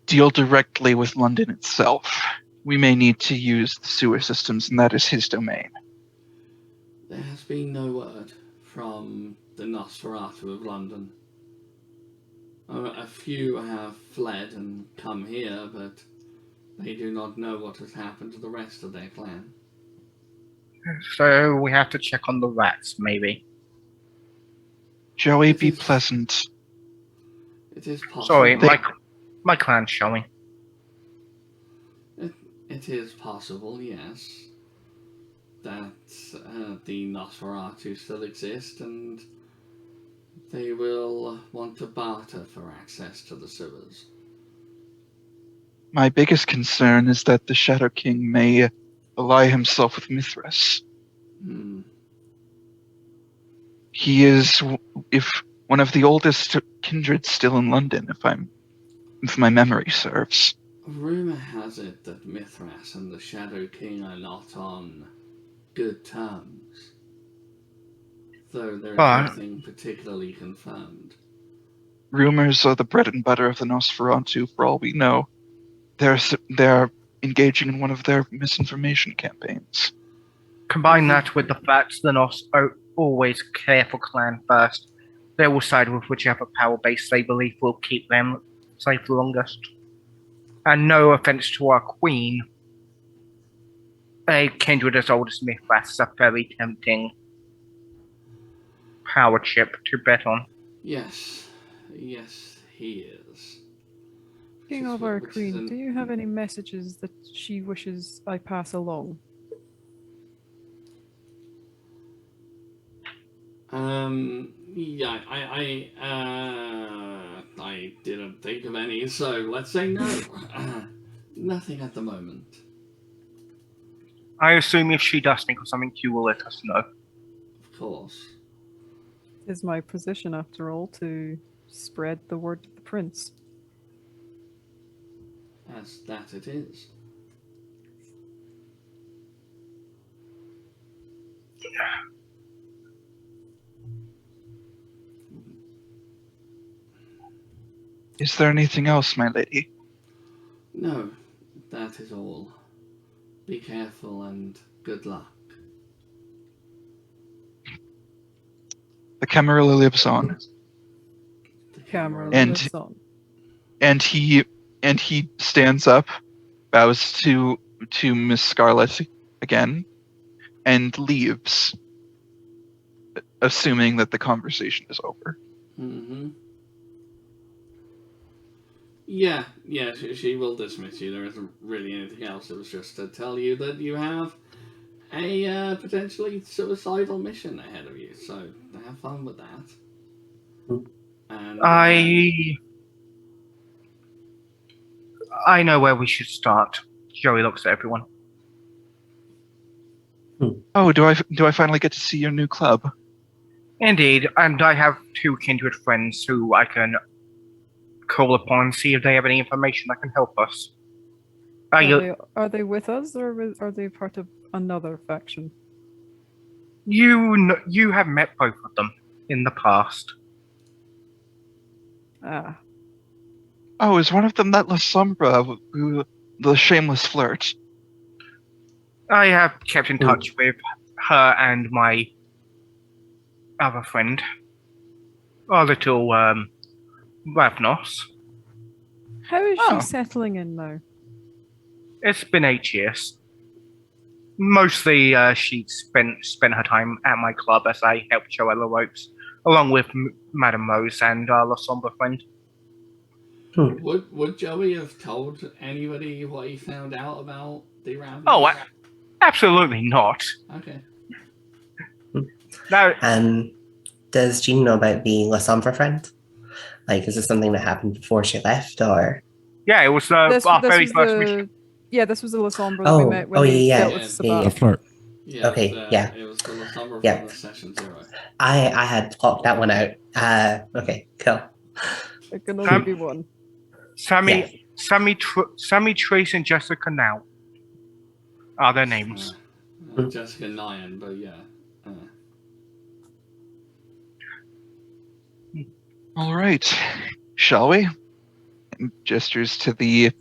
deal directly with London itself, we may need to use the sewer systems, and that is his domain. There has been no word from the Nosferatu of London. A few have fled and come here, but they do not know what has happened to the rest of their clan. So we have to check on the rats, maybe. Joey, be pleasant. It is possible. Sorry, my clan's showing. It is possible, yes, that the Nosferatu still exist, and they will want to barter for access to the sewers. My biggest concern is that the Shadow King may ally himself with Mithras. Hmm. He is, if one of the oldest kindreds still in London, if my memory serves. Rumor has it that Mithras and the Shadow King are not on good terms, though there is nothing particularly confirmed. Rumors are the bread and butter of the Nosferatu. For all we know, they're engaging in one of their misinformation campaigns. Combine that with the fact the Nos always care for clan first. They will side with whichever power base they believe will keep them safe the longest. And no offense to our queen, a kindred as old as Mithras is a very tempting power chip to bet on. Yes, he is. King of our queen, do you have any messages that she wishes I pass along? Yeah, I didn't think of any, so let's say no. Nothing at the moment. I assume if she does think of something, you will let us know. Of course. It is my position, after all, to spread the word of the prince. As that it is. Is there anything else, my lady? No, that is all. Be careful and good luck. The Camarilla lives on. The Camera And- lives on. And he stands up, bows to Miss Scarlet again, and leaves, assuming that the conversation is over. Mm-hmm. Yeah, she will dismiss you. There isn't really anything else. It was just to tell you that you have a potentially suicidal mission ahead of you. So have fun with that. And I know where we should start. Joey looks at everyone. Oh, do I finally get to see your new club? Indeed, and I have two kindred friends who I can call upon and see if they have any information that can help us. Are they with us, or are they part of another faction? You have met both of them in the past. Ah, Oh, is one of them that La Sombra, the shameless flirt? I have kept in touch with her and my other friend, our little Ravnos. how is Oh. she settling in now? It's been 8 years. Mostly, she spent her time at my club as I helped show her the ropes, along with Madame Rose and our La Sombra friend. would Joey have told anybody what he found out about the Ravens? Oh, absolutely not. Okay. No, Does Jean know about the La Sombra friend? Like, is this something that happened before she left, or? yeah, it was our very first mission. Yeah, this was the La Sombra that we met when we dealt with Sabat. The flirt. Yeah, Okay, yeah. It was the La Sombra Yeah. from the Session Zero. I had blocked that one out. Okay, cool. It can only be one. Sammy, Trace, and Jessica now are their names. Jessica Nyan, but yeah. All right, shall we? And gestures to the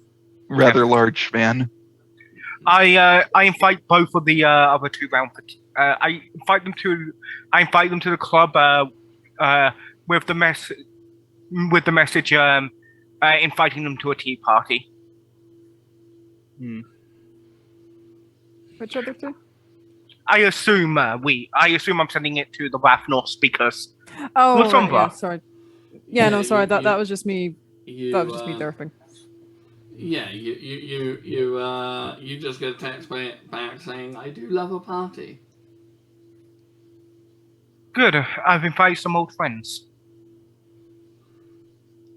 rather large man. I invite both of the other two round. I invite them to the club with the message inviting them to a tea party. Which other two? I assume I'm sending it to the Ravnos because Oh, La Sombra. right, yeah, sorry. Yeah, no, sorry. That you- was just me. you, That was just me derping. Yeah, you just get a text back saying, "I do love a party." Good. I've invited some old friends.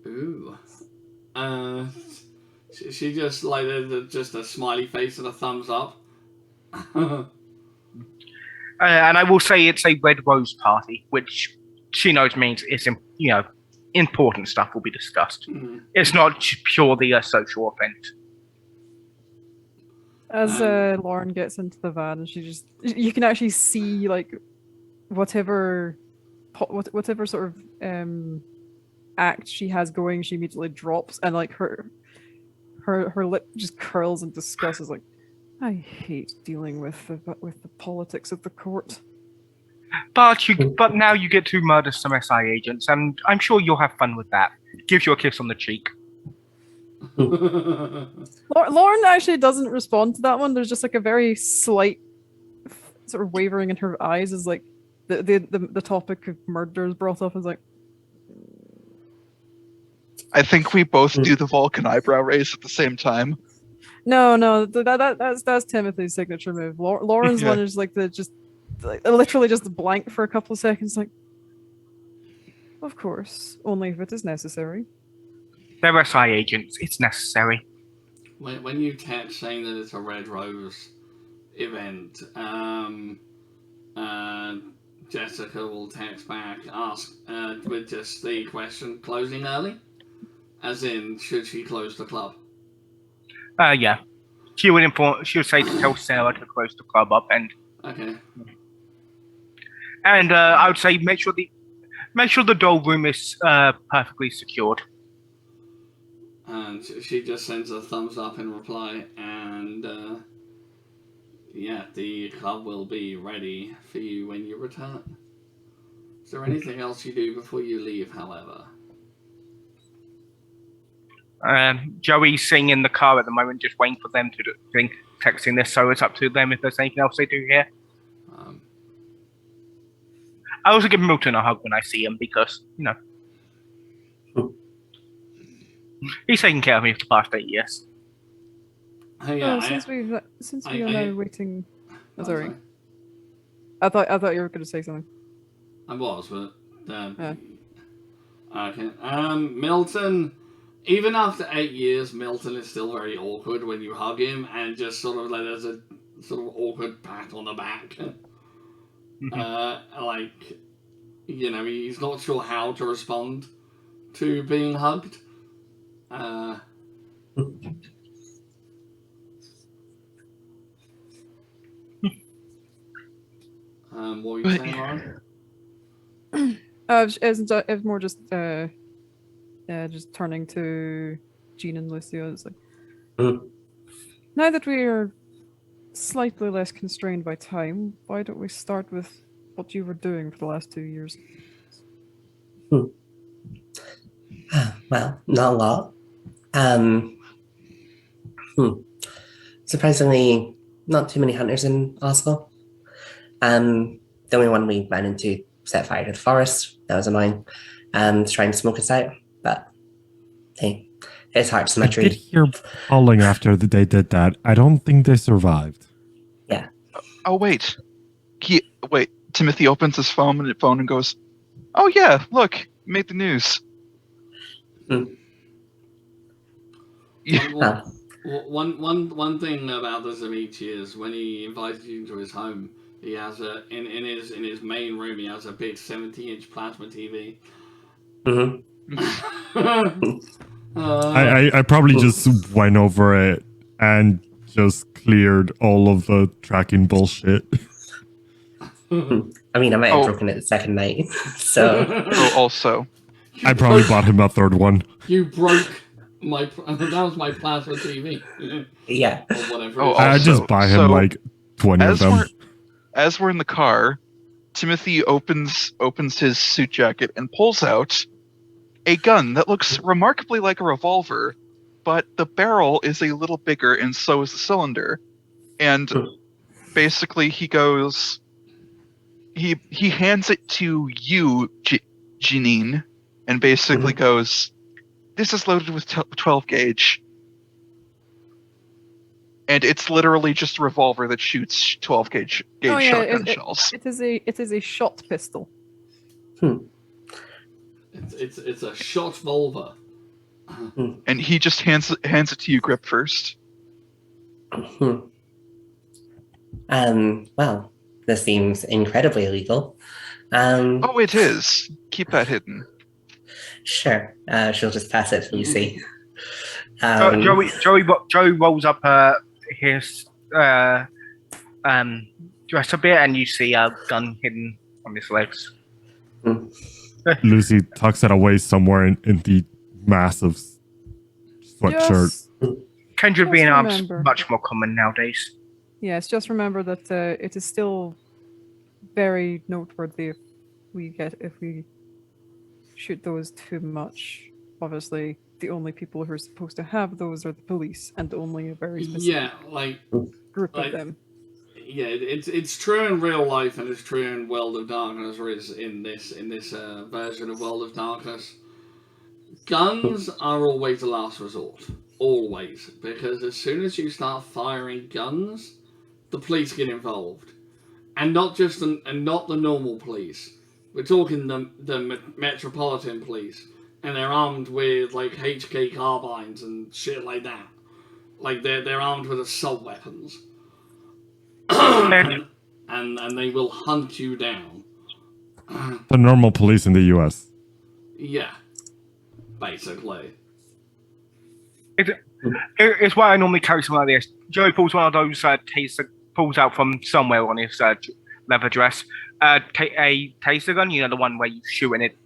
Ooh. Uh, she just like just a smiley face and a thumbs up. And I will say it's a red rose party, which she knows means it's important stuff will be discussed. Mhm. It's not purely a social event. As Lauren gets into the van, and you can actually see like whatever sort of act she has going, she immediately drops, and like her lip just curls in disgust. Is like, I hate dealing with the politics of the court. But now you get to murder some SI agents, and I'm sure you'll have fun with that. Gives you a kiss on the cheek. Lauren actually doesn't respond to that one. There's just like a very slight sort of wavering in her eyes as like the topic of murder is brought up, and is like, I think we both do the Vulcan eyebrow raise at the same time. no, that's Timothy's signature move. Lauren's Yeah. one is like literally just blank for a couple of seconds, like, of course, only if it is necessary. They're SI agents. It's necessary. When you text saying that it's a Red Rose event, Jessica will text back, ask with just the question, closing early? As in, should she close the club? Yeah. She would say to tell Sarah to close the club up, and Okay. I would say make sure the doll room is perfectly secured. And she just sends a thumbs up in reply, and yeah, the club will be ready for you when you return. Is there anything else you do before you leave, however? Joey's sitting in the car at the moment, just waiting for them to do texting this, so it's up to them if there's anything else they do here. I also give Milton a hug when I see him because, he's taken care of me for the past 8 years. Oh, yeah, since we are I- now waiting. I'm Sorry. I thought you were going to say something. I was, but Yeah. okay. Milton. Even after 8 years, Milton is still very awkward when you hug him, and just sort of like there's a sort of awkward pat on the back. Like, he's not sure how to respond to being hugged. What were you saying, Lauren? It was more just turning to Jean and Lucio. It's like, now that we are slightly less constrained by time, why don't we start with what you were doing for the last 2 years? Well, not a lot. Surprisingly, not too many hunters in Oslo. The only one we ran into set fire to the forest. That was annoying. Trying to smoke us out, but hey, it's hard I did symmetry. hear howling after they did that. I don't think they survived. Yeah. Oh wait, Timothy opens his phone and goes, "Oh yeah, look, made the news." Yeah. One thing about the Zamichi is when he invited you into his home, he has in his main room he has a big 70-inch plasma TV. I probably just went over it and just cleared all of the tracking bullshit. I mean, I might have broken it the second night, so. Oh, also, I probably bought him a third one. You broke that was my plasma TV. Yeah. Or whatever. Oh, I just also, buy him so, like 20 of them. As we're in the car, Timothy opens his suit jacket and pulls out a gun that looks remarkably like a revolver, but the barrel is a little bigger and so is the cylinder. And basically he goes, he hands it to you, Janine, and basically goes, "This is loaded with 12 gauge." And it's literally just a revolver that shoots 12 gauge shotgun shells. it is a shot pistol. It's a shot volver. And he just hands it to you, grip first. Well, this seems incredibly illegal. Oh, it is. Keep that hidden. Sure. She'll just pass it to Lucy. Joey rolls up his dress a bit, and you see a gun hidden on his legs. Lucy tucks it away somewhere in the massive sweatshirt. Kindred being arms remember. much more common nowadays. Yes, just remember that it is still very noteworthy if we shoot those too much. Obviously, the only people who are supposed to have those are the police, and only a very specific group of them. Yeah, it's true in real life, and it's true in World of Darkness, or is in this version of World of Darkness. Guns are always the last resort, always, because as soon as you start firing guns, the police get involved, and not the normal police. We're talking the Metropolitan Police, and they're armed with like HK carbines and shit like that. Like they're armed with assault weapons. and they will hunt you down. The normal police in the US. Yeah, basically. It's why I normally carry something like this. Joey pulls one of those pulls out from somewhere on his leather dress. A taser gun, you know, the one where you shoot and it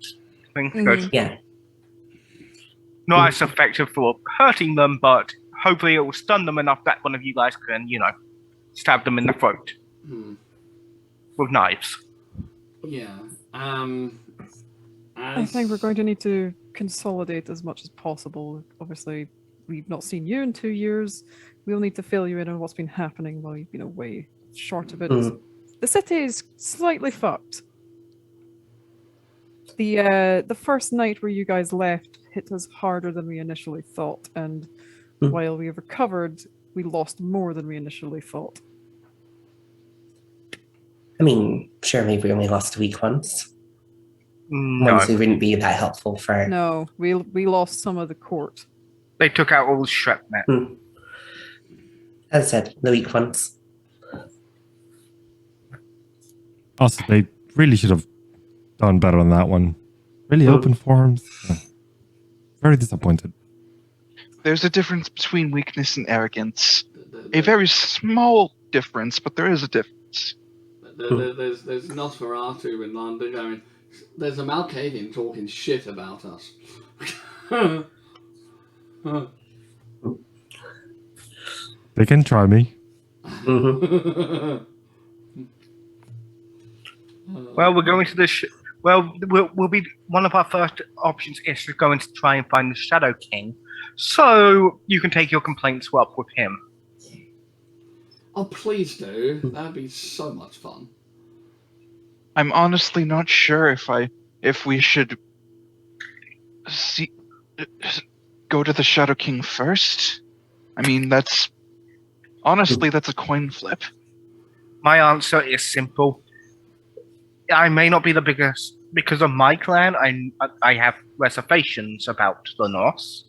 goes. Yeah. Not as effective for hurting them, but hopefully it will stun them enough that one of you guys can, stab them in the throat with knives. Yeah. I think we're going to need to consolidate as much as possible. Obviously, we've not seen you in 2 years. We'll need to fill you in on what's been happening while you've been away. Short of it, the city is slightly fucked. The first night where you guys left hit us harder than we initially thought, and while we have recovered, we lost more than we initially thought. I mean, sure, maybe we only lost a week once. No, Ones who wouldn't be that helpful for. No, we lost some of the court. they took out all the shrapnel. As I said, the weak ones. Also, they really should have done better on that one. Really open forums. Very disappointed. There's a difference between weakness and arrogance. A very small difference, but there is a difference. There's Nosferatu in London going, there's a Malkavian talking shit about us. They can try me. Well, we're going to the. We'll be one of our first options is to go and try and find the Shadow King, so you can take your complaints up with him. Oh, please do. That'd be so much fun. I'm honestly not sure if we should go to the Shadow King first. I mean, that's a coin flip. My answer is simple. I may not be the biggest because of my clan. I have reservations about the Norse,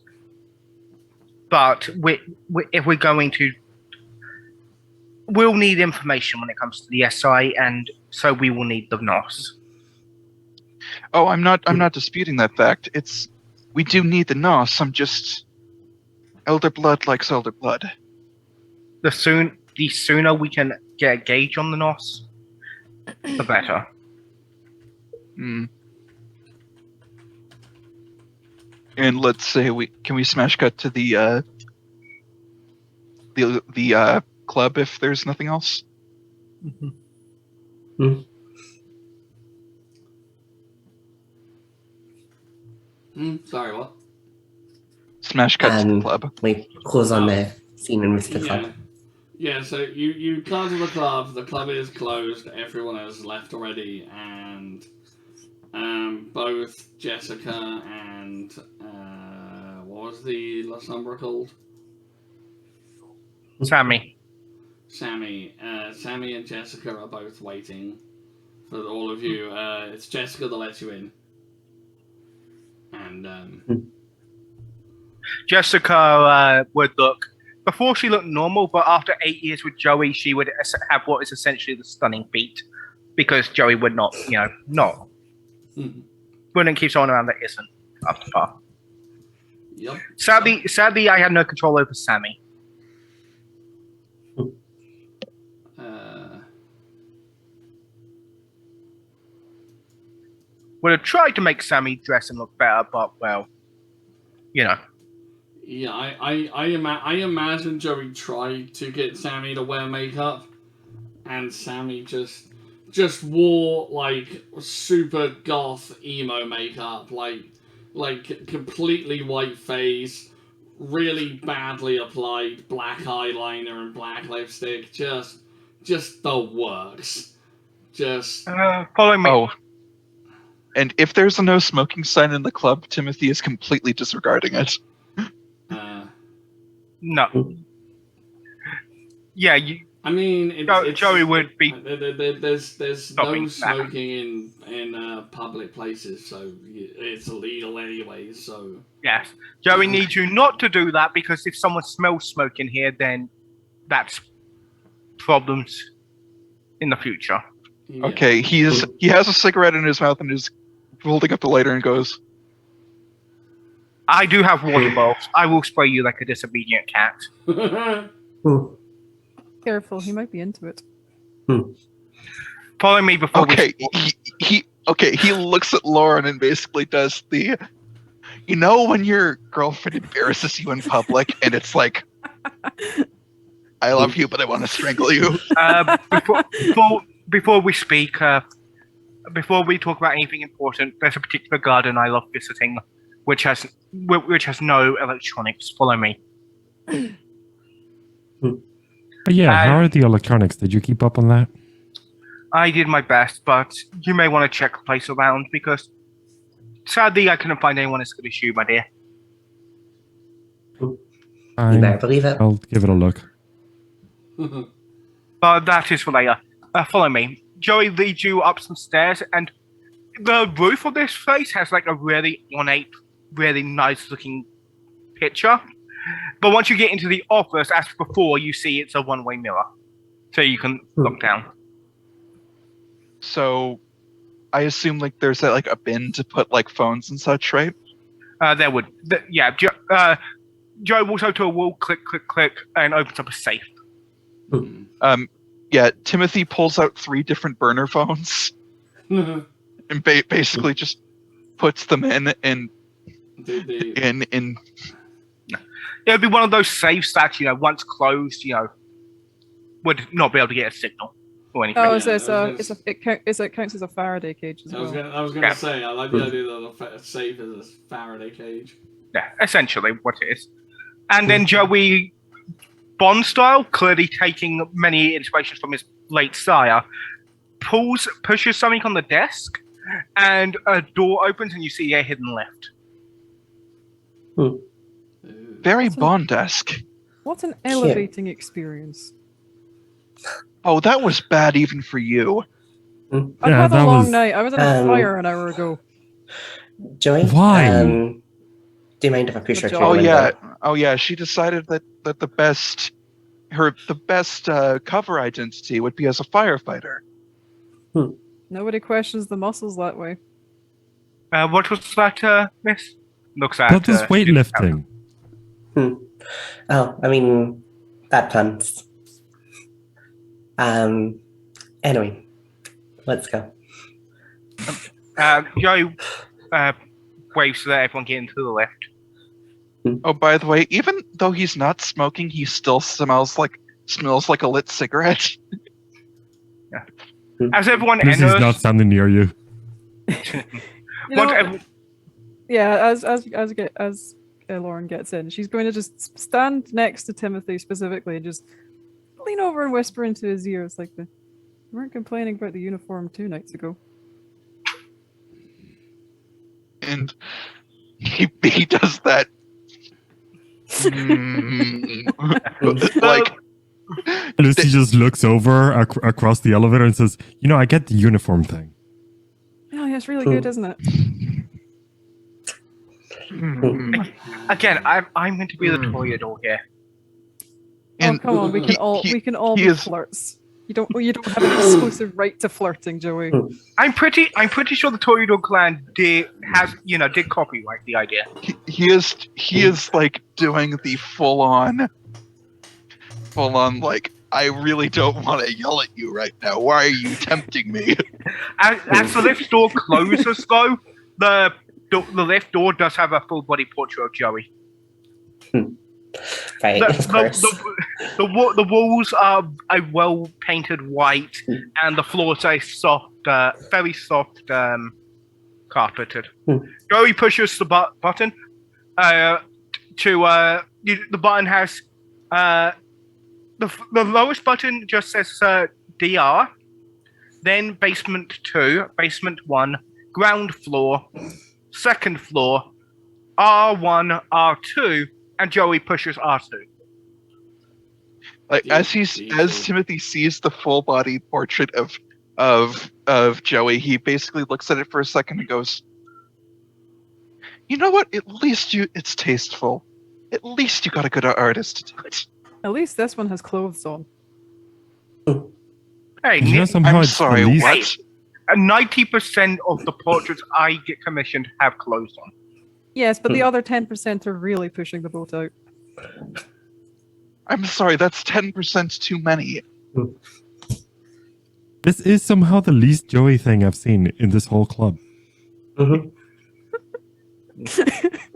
but if we're going to, we'll need information when it comes to the SI, and so we will need the Norse. Oh, I'm not disputing that fact. We do need the Nos. I'm just elder blood likes elder blood. The sooner we can get a gauge on the Norse, the better. And let's say can we smash cut to the club if there's nothing else? Sorry, what? Smash cut to the club. We close on the scene and move to the club. Yeah, so you come to the club is closed, everyone has left already, and both Jessica and what was the La Sombra called? Sammy. Sammy. Sammy and Jessica are both waiting for all of you. It's Jessica that lets you in. And Jessica would look. Before she looked normal, but after 8 years with Joey, she would have what is essentially the stunning feat, because Joey would not, wouldn't keep someone around that isn't up to par. Yep. Sadly, I had no control over Sammy. Would have tried to make Sammy dress and look better, but well, Yeah, I imagine Joey tried to get Sammy to wear makeup, and Sammy just wore like super goth emo makeup, like completely white face, really badly applied black eyeliner and black lipstick, just the works. Just follow me. Oh. And if there's a no smoking sign in the club, Timothy is completely disregarding it. No. Yeah, I mean, Joey would be. There's no stopping smoking in public places, so it's illegal anyway. So Yes, Joey needs you not to do that, because if someone smells smoke in here, then that's problems in the future. yeah. Okay, he has a cigarette in his mouth and is holding up the lighter and goes, I do have water bottles. I will spray you like a disobedient cat. Careful, he might be into it. Follow me before okay, we. he looks at Lauren and basically does the, when your girlfriend embarrasses you in public and it's like, I love you, but I want to strangle you. Before we speak, before we talk about anything important, there's a particular garden I love visiting, which has no electronics. Follow me. But yeah, how are the electronics? Did you keep up on that? I did my best, but you may want to check the place around, because sadly I couldn't find anyone as good as you, my dear. You better believe it. I'll give it a look. But that is for later. Follow me. Joey leads you up some stairs, and the roof of this place has like a really ornate, really nice looking picture. But once you get into the office, as before, you see it's a one-way mirror, so you can look down. So, I assume like there's like a bin to put like phones and such, right? There would, Joe walks over to a wall, click, click, click, and opens up a safe. Yeah, Timothy pulls out 3 different burner phones and basically just puts them in. It'd be one of those safes that, once closed, would not be able to get a signal or anything. Oh, so it counts as a Faraday cage as well. I was gonna say, I like the idea that a safe is a Faraday cage. Yeah, essentially what it is. And then Joey, Bond style, clearly taking many inspirations from his late sire, pushes something on the desk, and a door opens and you see a hidden lift. Very Bond-esque. What an elevating experience. Oh, that was bad even for you. I've had a long night. I was in a fire an hour ago. Joey? Why? Do you mind if I push her through the Oh window? yeah. She decided that the best cover identity would be as a firefighter. Nobody questions the muscles that way. What was that, miss? Looks at. That was weightlifting. Oh, I mean, bad puns. Anyway, let's go. Joe waves so that everyone get into the lift. Oh, by the way, even though he's not smoking, he still smells like a lit cigarette. As everyone This enters, is not standing near you. As Lauren gets in, she's going to just stand next to Timothy specifically and just lean over and whisper into his ear. It's like, we weren't complaining about the uniform 2 nights ago. and he does that. Like, Lucy just looks over across the elevator and says, I get the uniform thing. Oh, yeah, it's really good, isn't it? Again, I'm going to be the toreador here. And come on, we can all be flirts. You don't have an exclusive right to flirting, Joey. I'm pretty sure the Toreador clan did copyright the idea. He is like doing the full on like, I really don't want to yell at you right now. Why are you tempting me? As the lift door closes, though, the lift door does have a full body portrait of Joey. Right, of course. The walls are a well painted white, and the floors are soft, very soft, carpeted. Joey pushes the button. The button has the lowest button just says DR, then basement 2, basement 1, ground floor, second floor, R1, R2. And Joey pushes R2. Like as Timothy sees the full body portrait of Joey, he basically looks at it for a second and goes, "You know what? At least it's tasteful. At least you got a good artist to do it." At least this one has clothes on. Hey, somehow I'm sorry. What? 90% of the portraits I get commissioned have clothes on. Yes, but the other 10% are really pushing the boat out. I'm sorry, that's 10% too many. This is somehow the least Joey thing I've seen in this whole club. Mm-hmm.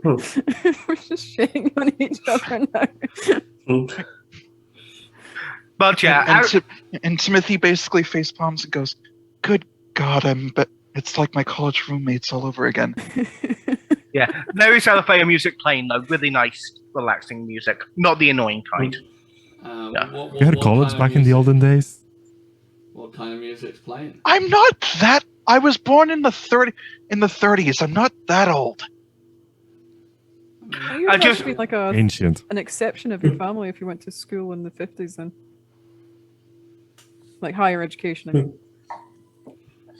We're just shitting on each other now. But yeah, and Timothy basically face palms and goes, "Good God, it's like my college roommates all over again." Yeah, there is Alafaya music playing though, really nice, relaxing music, not the annoying kind. You had college back in the olden days? What kind of music's playing? I'm not that. I was born in the 30s. I'm not that old. You would just be like ancient. an exception of your family if you went to school in the 50s then. Like higher education, I mean.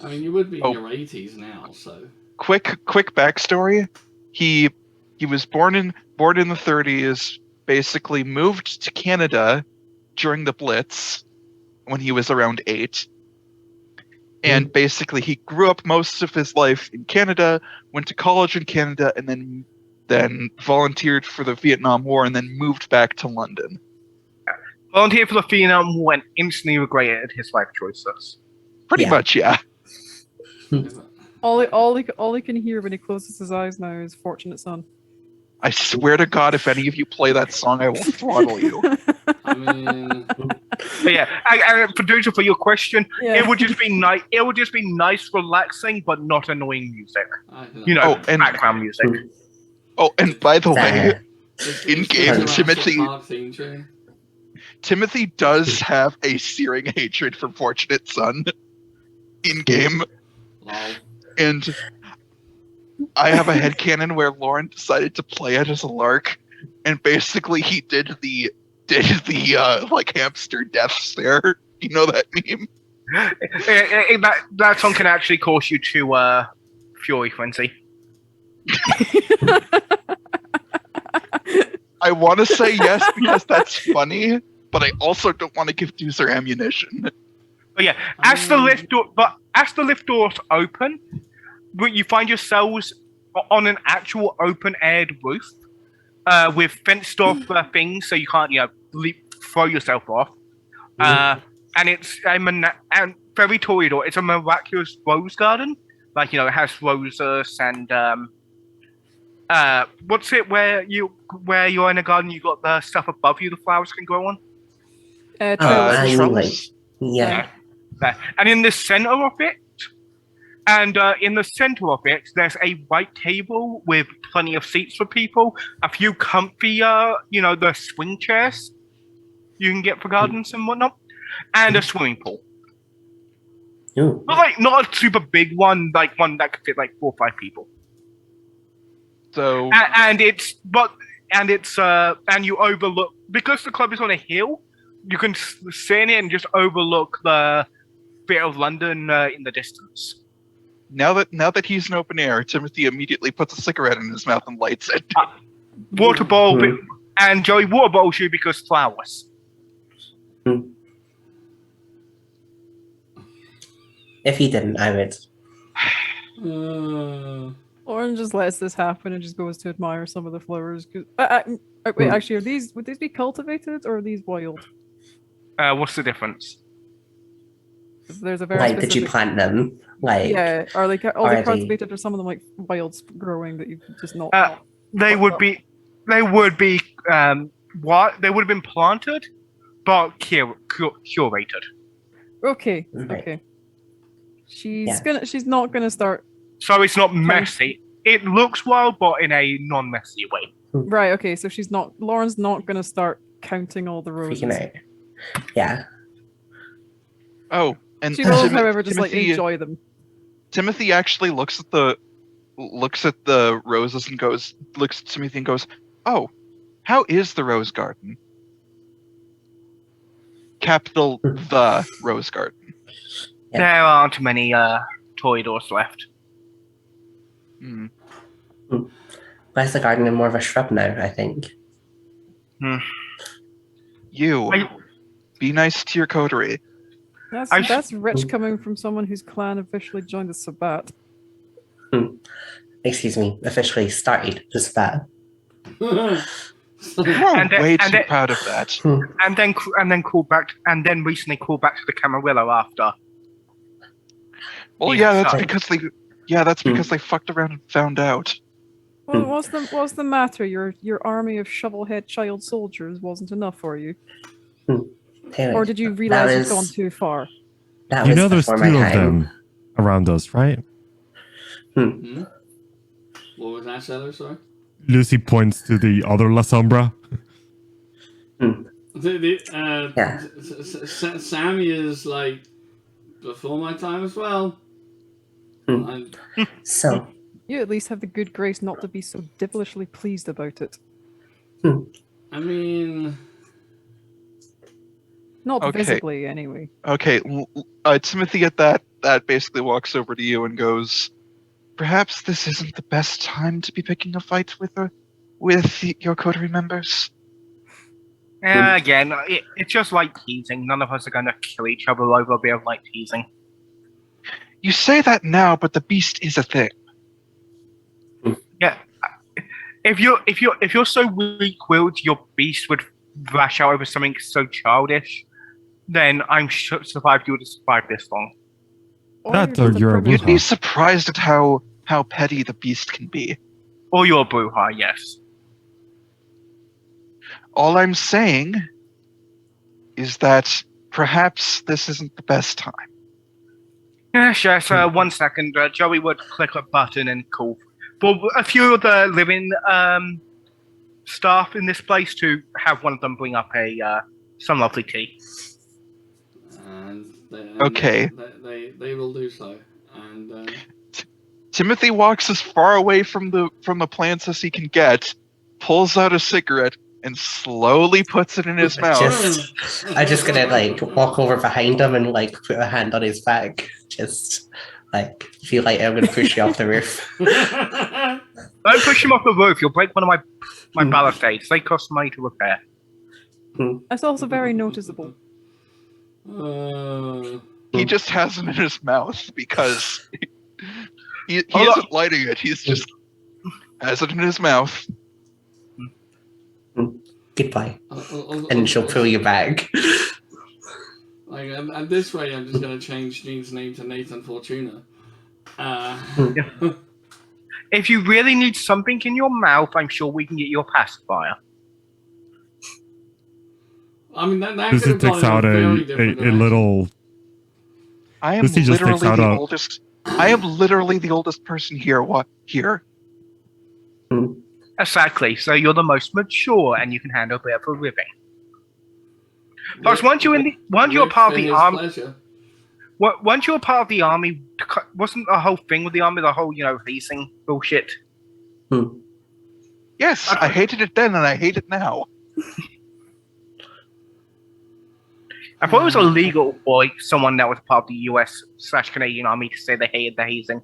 I mean, you would be in your 80s now, so. Quick backstory. He was born in the 30s. Basically moved to Canada during the Blitz when he was around 8. And basically he grew up most of his life in Canada, went to college in Canada, and then volunteered for the Vietnam War, and then moved back to London. Volunteered for the Vietnam War and instantly regretted his life choices. Pretty much, yeah. All he can hear when he closes his eyes now is "Fortunate Son." I swear to God, if any of you play that song, I will throttle you. I mean, but yeah, and producer, for your question, it would just be nice. It would just be nice, relaxing, but not annoying music. And background music. Oh, and by the way, in game, Timothy does have a searing hatred for Fortunate Son. In game. Wow. And I have a headcanon where Lauren decided to play it as a lark, and basically he did the like hamster death stare. You know that meme? That song can actually cause you to fury frenzy. I want to say yes because that's funny, but I also don't want to give Doozer ammunition. But yeah, as the lift doors open, you find yourselves on an actual open-aired roof with fenced-off things, so you can't, throw yourself off. And it's and very Toreador. It's a miraculous rose garden, like it has roses and what's it where you're in a garden? You got the stuff above you the flowers can grow on. Trellis. Yeah. And in the center of it. And in the center of it, there's a white table with plenty of seats for people, a few comfy, the swing chairs you can get for gardens and whatnot, and a swimming pool. Ooh. But not a super big one, like one that could fit like 4 or 5 people. So And you overlook, because the club is on a hill, you can sit in it and just overlook the bit of London in the distance. now that he's in open air, Timothy immediately puts a cigarette in his mouth and lights it. Water bowl, and Joey water bottles you because flowers. If he didn't, I would. Lauren just lets this happen and just goes to admire some of the flowers. Wait, actually, would these be cultivated or are these wild? What's the difference? There's a very Like, did you specific... plant them? Like, Yeah, are they are cultivated or some of them like wild growing that you just not? They would be what they would have been planted, but curated. Okay, Right. okay. She's not gonna start. So it's not messy. It looks wild, but in a non-messy way. Right. Okay. So Lauren's not gonna start counting all the roses. freaking out. Yeah. Oh, and She will, however, just like enjoy them. Timothy actually looks at the roses and looks at Timothy and goes, "Oh, how is the rose garden?" Capital the rose garden. Yeah. There aren't many toreadors left. Where's the garden more of a shrub now, I think. Be nice to your coterie. That's rich coming from someone whose clan officially joined the Sabbat. Excuse me, officially started the Sabbat. I'm way too proud of that. And then called back, and then recently called back to the Camarillo after. Well, that's because they fucked around and found out. Well, what's the matter? Your army of shovelhead child soldiers wasn't enough for you, or did you realize you've gone too far? You know, there's two of them around us, right? What was that, Shadow? Sorry. Lucy points to the other La Sombra. Sammy is like before my time as well. So you at least have the good grace not to be so devilishly pleased about it. I mean, not visibly anyway. Okay, Timothy at that basically walks over to you and goes, "Perhaps this isn't the best time to be picking a fight with your coterie members." Again, it's just like teasing. None of us are going to kill each other over a bit of like teasing. You say that now, but the beast is a thing. Yeah, if you're so weak-willed, your beast would lash out over something so childish. Then I'm sure you would have survived this long. You'd be surprised at how petty the beast can be. Or your Bruja, yes. All I'm saying is that perhaps this isn't the best time. Yeah, sure. So 1 second, Joey would click a button and call for a few of the living staff in this place to have one of them bring up some lovely tea. Okay. They will do so. And Timothy walks as far away from the plants as he can get, pulls out a cigarette, and slowly puts it in his mouth. I'm just gonna like walk over behind him and like put a hand on his back. Just like, if you like, I'm gonna push you off the roof. Don't push him off the roof. You'll break one of my balustrades. They cost money to repair. That's also very noticeable. He just has it in his mouth because he isn't lighting it. He's just has it in his mouth. Goodbye. And she'll pull you back. Like at this rate, I'm just going to change Gene's name to Nathan Fortuna. If you really need something in your mouth, I'm sure we can get you a pacifier. I mean, that could Lucy have takes gone out a a very different direction. little. I am Lucy just literally takes out the a- oldest. I am literally the oldest person here. What here? Exactly. So you're the most mature, and you can handle a bit of a living. Plus, once you're part of the army, once you're part of the army, wasn't the whole thing with the army the whole hazing bullshit? Yes, I hated it then and I hate it now. I thought it was illegal for like, someone that was part of the US/Canadian Army to say they hated the hazing.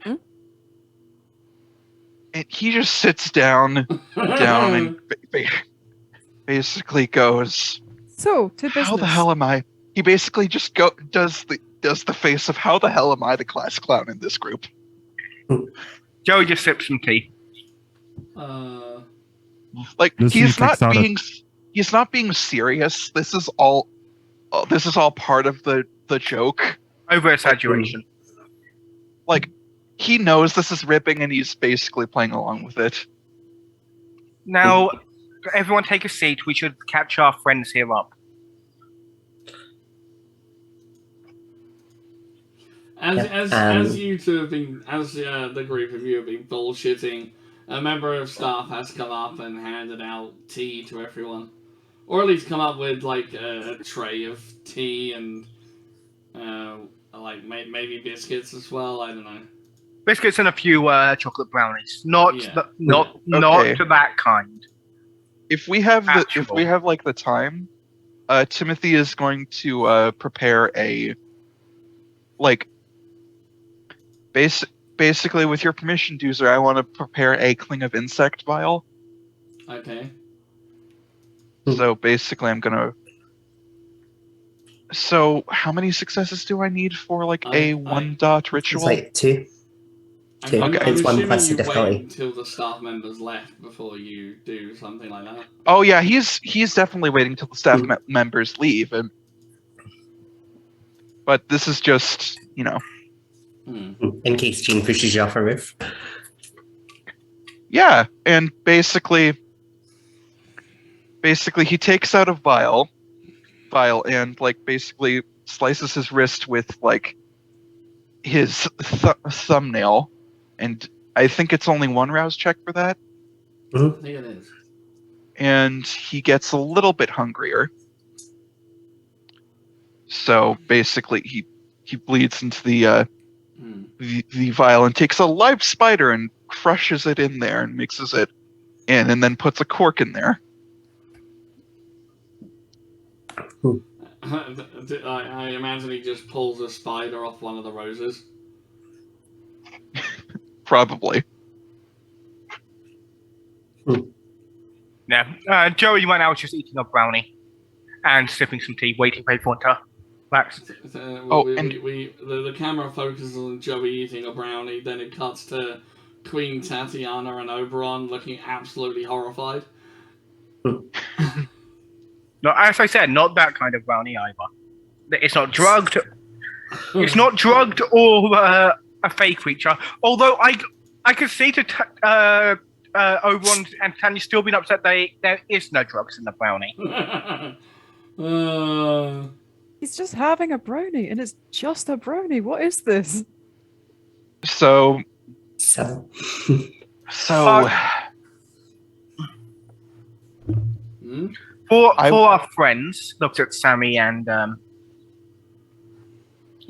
And he just sits down and basically goes, So, to business. "How the hell am I?" He basically just does the face of how the hell am I the class clown in this group? Joey just sips some tea. Like Lucy he's takes out he's not being serious. This is all part of the joke. Over exaggeration. Like he knows this is ripping and he's basically playing along with it. Now, everyone take a seat. We should catch our friends here up. As you two have been, the group of you have been bullshitting, a member of staff has come up and handed out tea to everyone, or at least come up with like a tray of tea and like maybe biscuits as well. I don't know. Biscuits and a few chocolate brownies. Not Yeah. not Okay. to that kind. If we have Actual. like the time, Timothy is going to prepare a like basically with your permission, Doozer, I want to prepare a cling of insect vial. Okay. So basically I'm gonna. So how many successes do I need for like a 1-dot ritual? It's like 2. I'm Okay. It's one assuming plus the you difficulty. wait until the staff members left before you do something like that. Oh yeah, he's definitely waiting till the staff members leave, but this is just In case Jean pushes you off a roof. yeah, and basically he takes out a vial and like basically slices his wrist with like his thumbnail, and I think it's only one rouse check for that. I think it is. And he gets a little bit hungrier. So basically he bleeds into the vial and takes a live spider and crushes it in there and mixes it in and then puts a cork in there. I imagine he just pulls a spider off one of the roses. Probably. Yeah. Joey right now is just eating a brownie and sipping some tea, waiting for everyone to relax. The camera focuses on Joey eating a brownie, then it cuts to Queen Tatiana and Oberon looking absolutely horrified. No, as I said, not that kind of brownie either. It's not drugged. It's not drugged or a fake creature. Although I could see to Oberon and Tanya still being upset there is no drugs in the brownie. He's just having a brownie, and it's just a brownie. What is this? So For our friends, looked at Sammy and the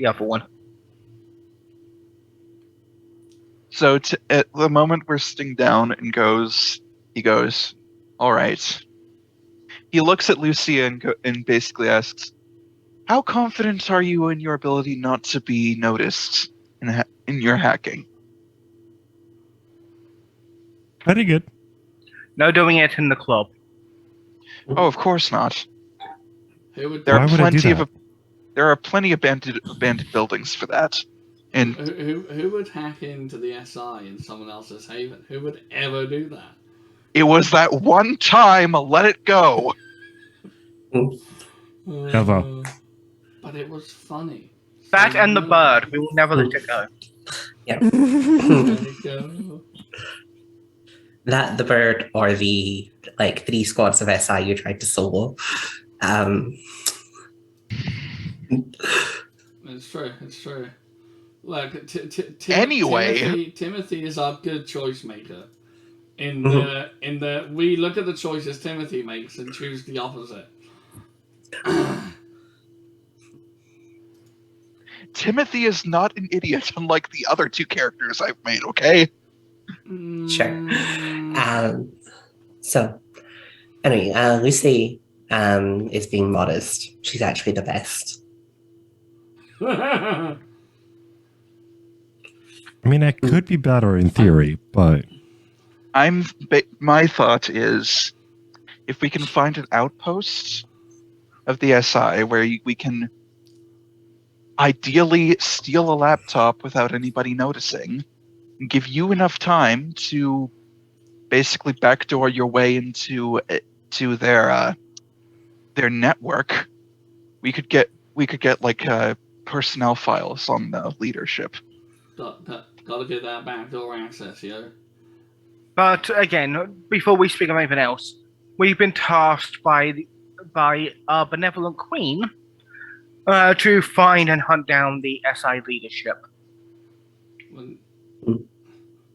other one. So at the moment we're sitting down and he goes, all right. He looks at Lucia and basically asks, how confident are you in your ability not to be noticed in your hacking? Very good. No doing it in the club. Oh, of course not. Who would, There Why are would I do plenty that? there are plenty of abandoned buildings for that. And who would hack into the SI in someone else's haven? Who would ever do that? it was that one time, let it go. Never. But it was funny. That So and the no. bird. We will never let it go. Yeah. Let it go. That, the bird, or the 3 squads of SI you tried to solo. It's true. It's true. Look, Anyway. Timothy is our good choice maker. In the we look at the choices Timothy makes and choose the opposite. Timothy is not an idiot, unlike the other two characters I've made. Okay. Sure. Mm, So, anyway, Lucy is being modest. She's actually the best. I mean, it could be better in theory, but My thought is, if we can find an outpost of the SI where we can ideally steal a laptop without anybody noticing, and give you enough time to basically backdoor your way into to their network, we could get like personnel files on the leadership. gotta get that backdoor access, yo. But again, before we speak of anything else, we've been tasked by our benevolent queen to find and hunt down the SI leadership.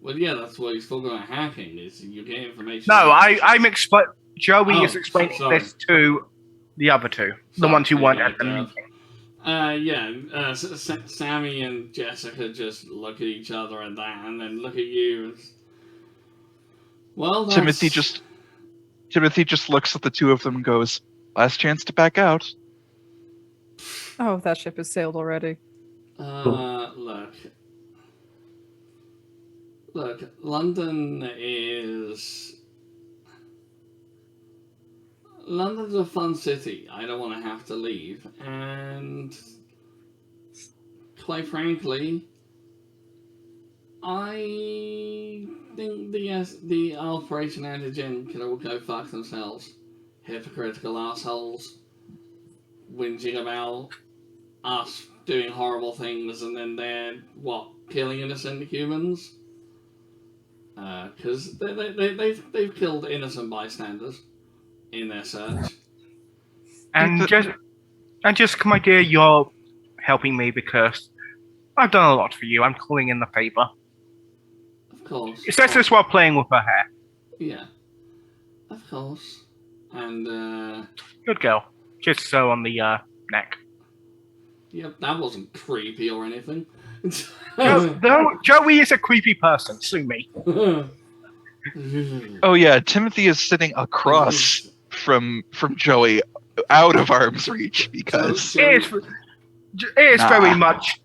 Well, yeah, that's what he's talking about hacking, is you get information. No, Joey is Oh, explaining sorry. this to the other two, the Sorry, ones who weren't yeah, at the meeting. Sammy and Jessica just look at each other at that, and then look at you. Well, that's... Timothy just looks at the two of them and goes, "Last chance to back out." Oh, that ship has sailed already. Look, London's a fun city. I don't want to have to leave, and quite frankly, I think the Operation Antigen can all go fuck themselves. Hypocritical assholes whinging about us doing horrible things, and then they're killing innocent humans. Because they've killed innocent bystanders in their search. And Jessica, my dear, you're helping me because I've done a lot for you. I'm calling in the favor. Of course. It says this while playing with her hair. Yeah. Of course. And, Good girl. Just so on the neck. Yep, that wasn't creepy or anything. No, Joey is a creepy person. Sue me. Oh yeah, Timothy is sitting across from Joey, out of arm's reach, because It is very much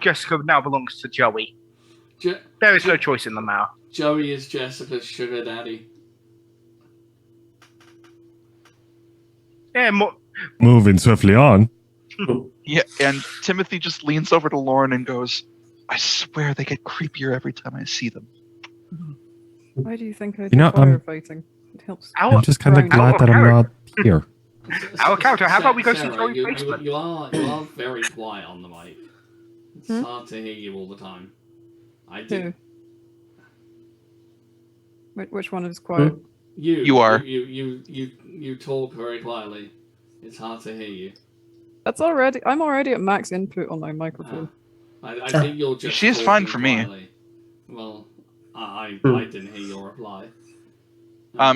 Jessica now belongs to Joey. There is no choice in the matter. Joey is Jessica's sugar daddy. Yeah, moving swiftly on. yeah, and Timothy just leans over to Lauren and goes, "I swear they get creepier every time I see them." Why do you think I do I'm firefighting? It helps. I'm just kind of ground. glad that I'm not here. Our character, how about we go to Sarah, Joey's you basement? are very quiet on the mic. It's hard to hear you all the time. I do. Who? Which one is quiet? You are. You talk very quietly. It's hard to hear you. I'm already at max input on my microphone. I think you're just. She's fine for quietly. me. Well, I didn't hear your reply.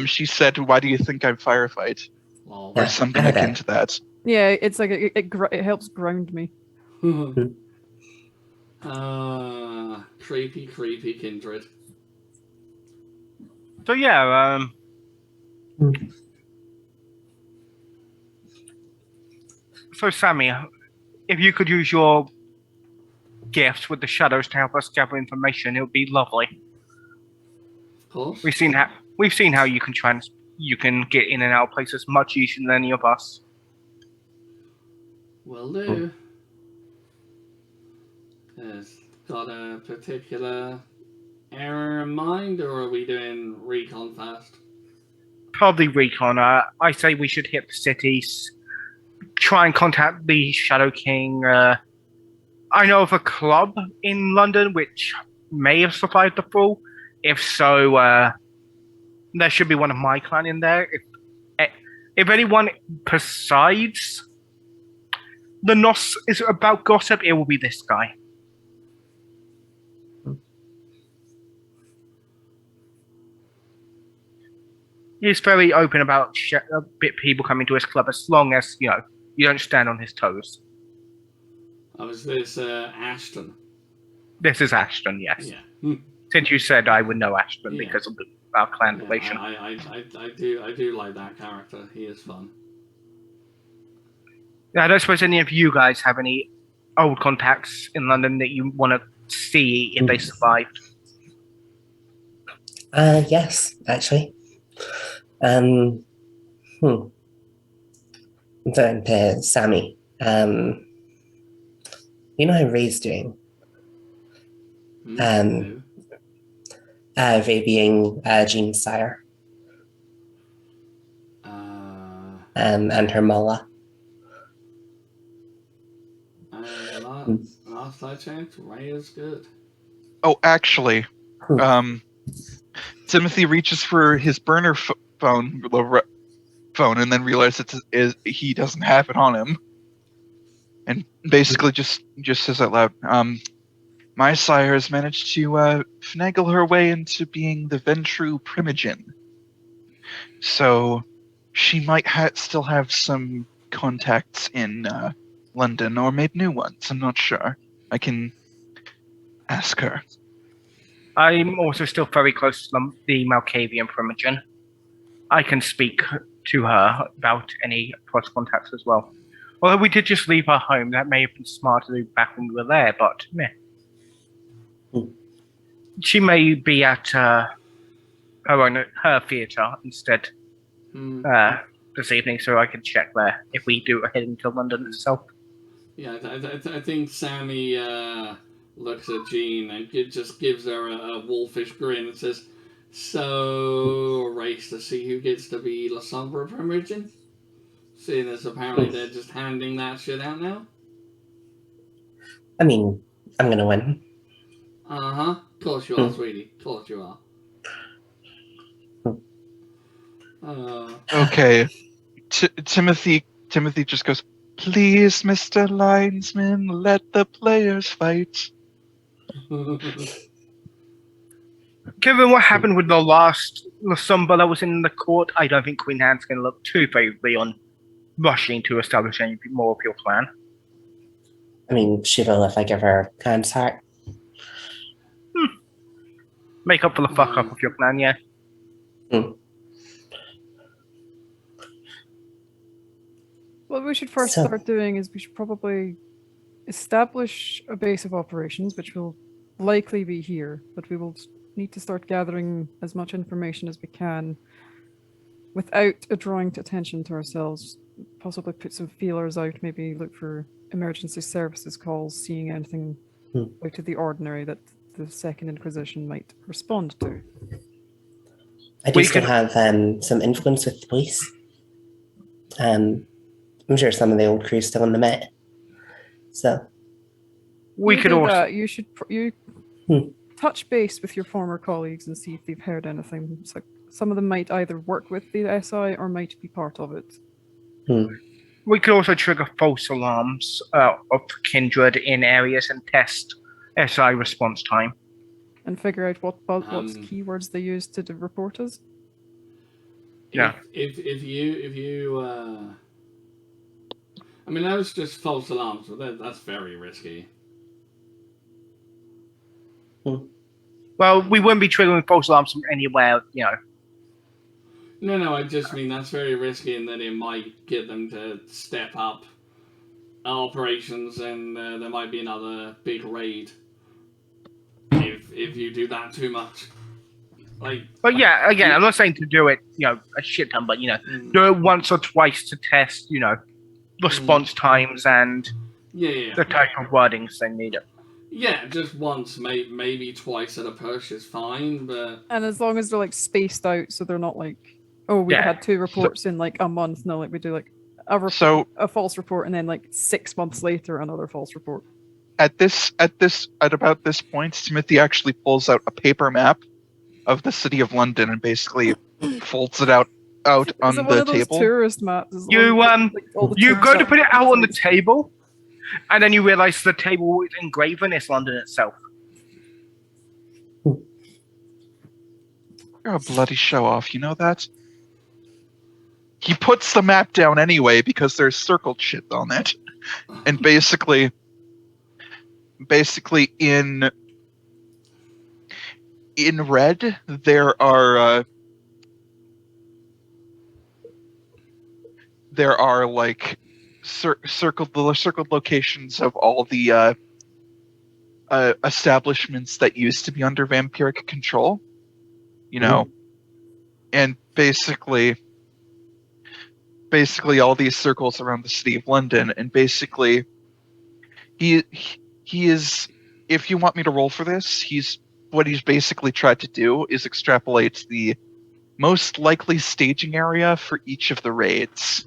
She said, "Why do you think I firefight?" Well, Or something akin to that. Yeah, it's like it helps ground me. creepy kindred. So yeah, so Sammy, if you could use your gifts with the shadows to help us gather information, it would be lovely. Of course. We've seen how you can get in and out of places much easier than any of us. Will do. Has got a particular error in mind, or are we doing recon first? Probably recon. I say we should hit the cities, try and contact the Shadow King. I know of a club in London which may have survived the fall. If so, there should be one of my clan in there. If anyone besides the Nos is about gossip, it will be this guy. He's very open about people coming to his club as long as you don't stand on his toes. I is this Ashton? This is Ashton, yes. Yeah. Since you said I would know Ashton Yeah. because of our clan Yeah, relation. I do like that character. He is fun. I don't suppose any of you guys have any old contacts in London that you want to see if they survived. Yes, actually. I'm talking to Sammy. You know how Ray's doing? No. Ray being Jean's sire. And her Mola. Last I checked, Ray is good. Oh, actually, Timothy reaches for his burner phone, and then realizes he doesn't have it on him, and basically just says out loud, "My sire has managed to finagle her way into being the Ventru Primogen, so she might still have some contacts in London, or maybe new ones. I'm not sure. I can ask her." I'm also still very close to the Malkavian Primogen. I can speak to her about any close contacts as well. Although we did just leave her home, that may have been smart to do back when we were there, but meh. She may be at her theatre instead this evening, so I can check there if we do head into London itself. Yeah, I think Sammy looks at Jean and just gives her a wolfish grin and says, "So, race to see who gets to be La Sombra Primogen? Seeing as apparently they're just handing that shit out now." I mean, I'm gonna win. Of course you are, sweetie. Of course you are. Okay. Timothy just goes, "Please, Mr. Linesman, let the players fight." Given what happened with the last Lasumba that was in the court, I don't think Queen Anne's going to look too favorably on rushing to establish any more of your plan. I mean, she will if I give her Khan's heart. Make up for the fuck up of your plan, yeah. What we should first start doing is we should probably establish a base of operations, which will likely be here, but we will need to start gathering as much information as we can without drawing attention to ourselves. Possibly put some feelers out, maybe look for emergency services calls, seeing anything out of the ordinary that the Second Inquisition might respond to. I do still have some influence with the police. I'm sure some of the old crew's still in the Met. So we could also you should touch base with your former colleagues and see if they've heard anything. So some of them might either work with the SI or might be part of it. We could also trigger false alarms of kindred in areas and test SI response time. And figure out what keywords they use to report us. Yeah. If you I mean, that was just false alarms, but that's very risky. Well, we wouldn't be triggering false alarms from anywhere, you know. No, I just mean that's very risky, and that it might get them to step up operations, and there might be another big raid if you do that too much. But yeah, again, I'm not saying to do it, you know, a shit ton, but, you know, do it once or twice to test, you know, response times and the type of wordings they need. Yeah, just once, maybe twice at a push is fine, but... And as long as they're, like, spaced out, so they're not like, oh, we had 2 reports in, like, a month. No, like, we do, like, a false report, and then, like, 6 months later, another false report. At about this point, Timothy actually pulls out a paper map of the city of London and basically folds it out on the table. Tourist maps. You go to put it out on the table, and then you realize the table is engraven is London itself. You're a bloody show-off, you know that? He puts the map down anyway because there's circled shit on it. And basically, basically in red there are like circled locations of all the establishments that used to be under vampiric control, you know, and basically all these circles around the city of London, and basically he is, if you want me to roll for this, what he's basically tried to do is extrapolate the most likely staging area for each of the raids.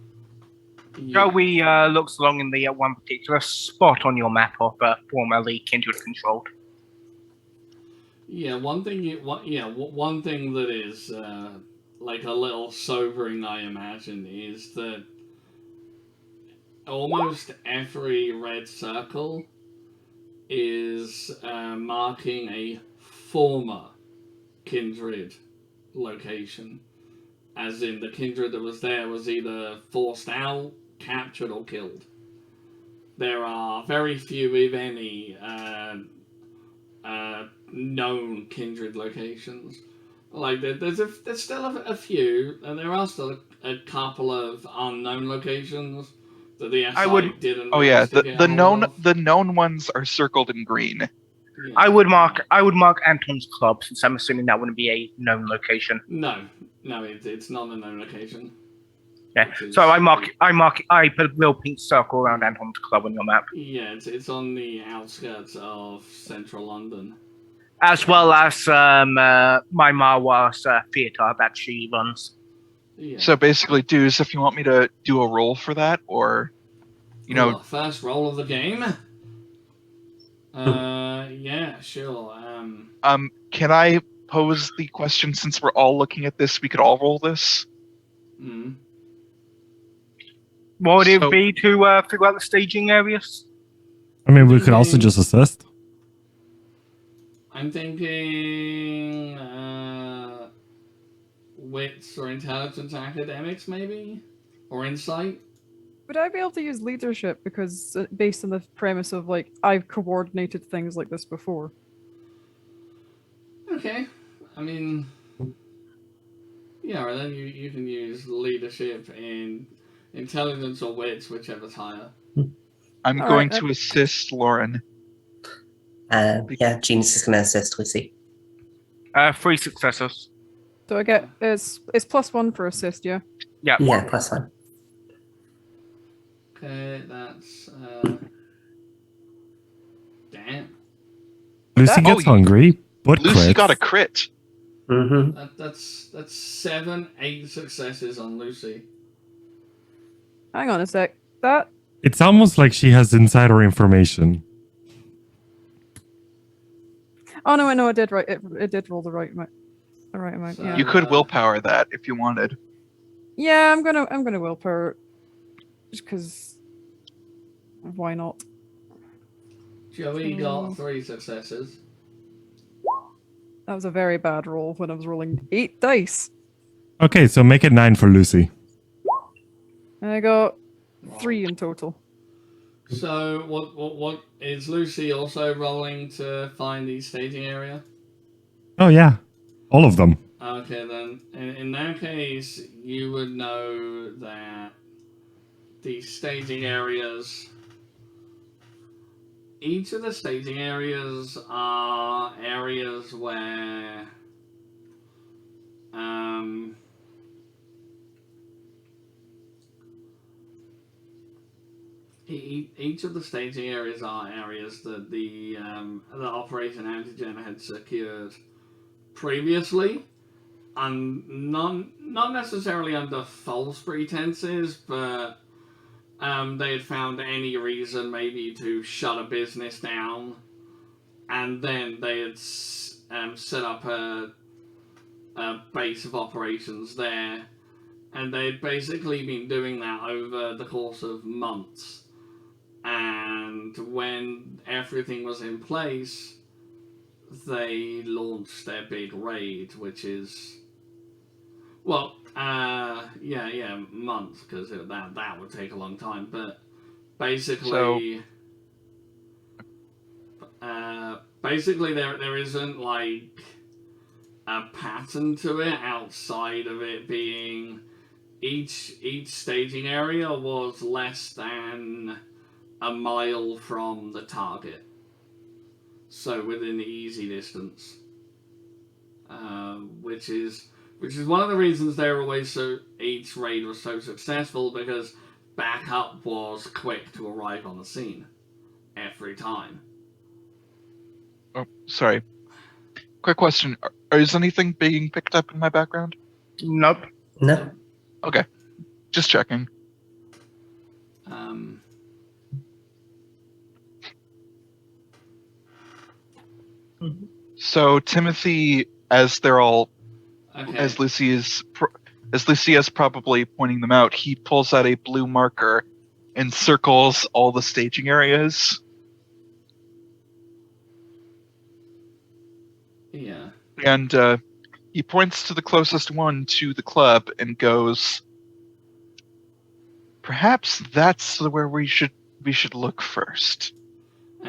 Yeah. Joey looks along in the one particular spot on your map of formerly Kindred controlled. Yeah, one thing that is like a little sobering, I imagine, is that almost every red circle is marking a former kindred location. As in, the kindred that was there was either forced out, captured, or killed. There are very few, if any, known kindred locations. Like there's still a few, and there are still a couple of unknown locations that the SI didn't. Oh yeah, manage to get the hold of. known ones are circled in green. Yeah. I would mark Anton's club, since I'm assuming that wouldn't be a known location. No, it's not a known location. Yeah. So I put a real pink circle around Anton's club on your map. Yeah, it's on the outskirts of central London. As well as my Marwa's theatre that she runs. Yeah. So basically, dudes, if you want me to do a roll for that, or First roll of the game. Yeah, sure. can I pose the question, since we're all looking at this? We could all roll this. What would it be to figure out the staging areas? I mean, we could also just assist. I'm thinking wits or intelligence academics, maybe? Or insight? Would I be able to use leadership because based on the premise of like I've coordinated things like this before? Okay. I mean, yeah, or then you can use leadership in intelligence or wits, whichever's higher. I'm going to assist Lauren. Yeah, Genius is going to assist Lucy. 3 successes. So I get it's +1 for assist, yeah? Yeah. Yeah, +1. Okay, that's damn. Lucy gets hungry, but Lucy crits. got a crit. Mm-hmm. That's 8 successes on Lucy. Hang on a sec. That It's almost like she has insider information. Oh no, I know it did right. It did roll the right amount. The right amount. Yeah. You could willpower that if you wanted. Yeah, I'm gonna willpower, just because. Why not? Joey got 3 successes. That was a very bad roll when I was rolling 8 dice. Okay, so make it 9 for Lucy. And I got 3 in total. So what is Lucy also rolling to find the staging area? Oh yeah, all of them. Okay, then in that case, you would know that the staging areas. Each of the staging areas are areas where each of the staging areas are areas that the Operation Antigen had secured previously, and not necessarily under false pretenses, but they had found any reason maybe to shut a business down, and then they had set up a base of operations there, and they'd basically been doing that over the course of months. And when everything was in place, they launched their big raid, which is, well, months, because that would take a long time. But basically, basically there isn't like a pattern to it outside of it being each staging area was less than a mile from the target, so within easy distance, which is one of the reasons each raid was so successful, because backup was quick to arrive on the scene every time. Oh, sorry. Quick question: is anything being picked up in my background? Nope. No. Okay, just checking. So Timothy, as they're all, Okay. as Lucy is probably pointing them out, he pulls out a blue marker and circles all the staging areas. Yeah. And he points to the closest one to the club and goes, "Perhaps that's where we should look first."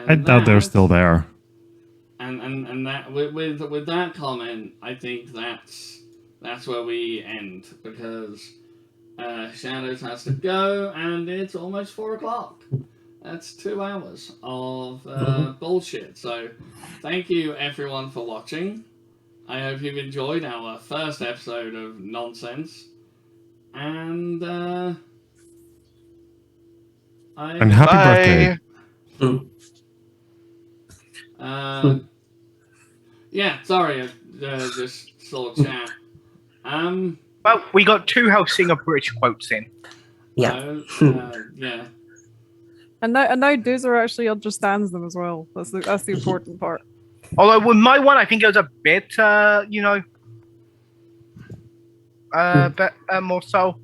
I doubt they're still there. And that with that comment, I think that's where we end, because Shadows has to go, and it's almost 4:00. That's 2 hours of bullshit. So, thank you everyone for watching. I hope you've enjoyed our first episode of Nonsense, and And happy birthday. Yeah, sorry, I just saw chat. Well, we got 2 Hellsinger Bridge quotes in. Yeah. Yeah. And now Doozer actually understands them as well. That's the important part. Although with my one, I think it was a bit, but more so.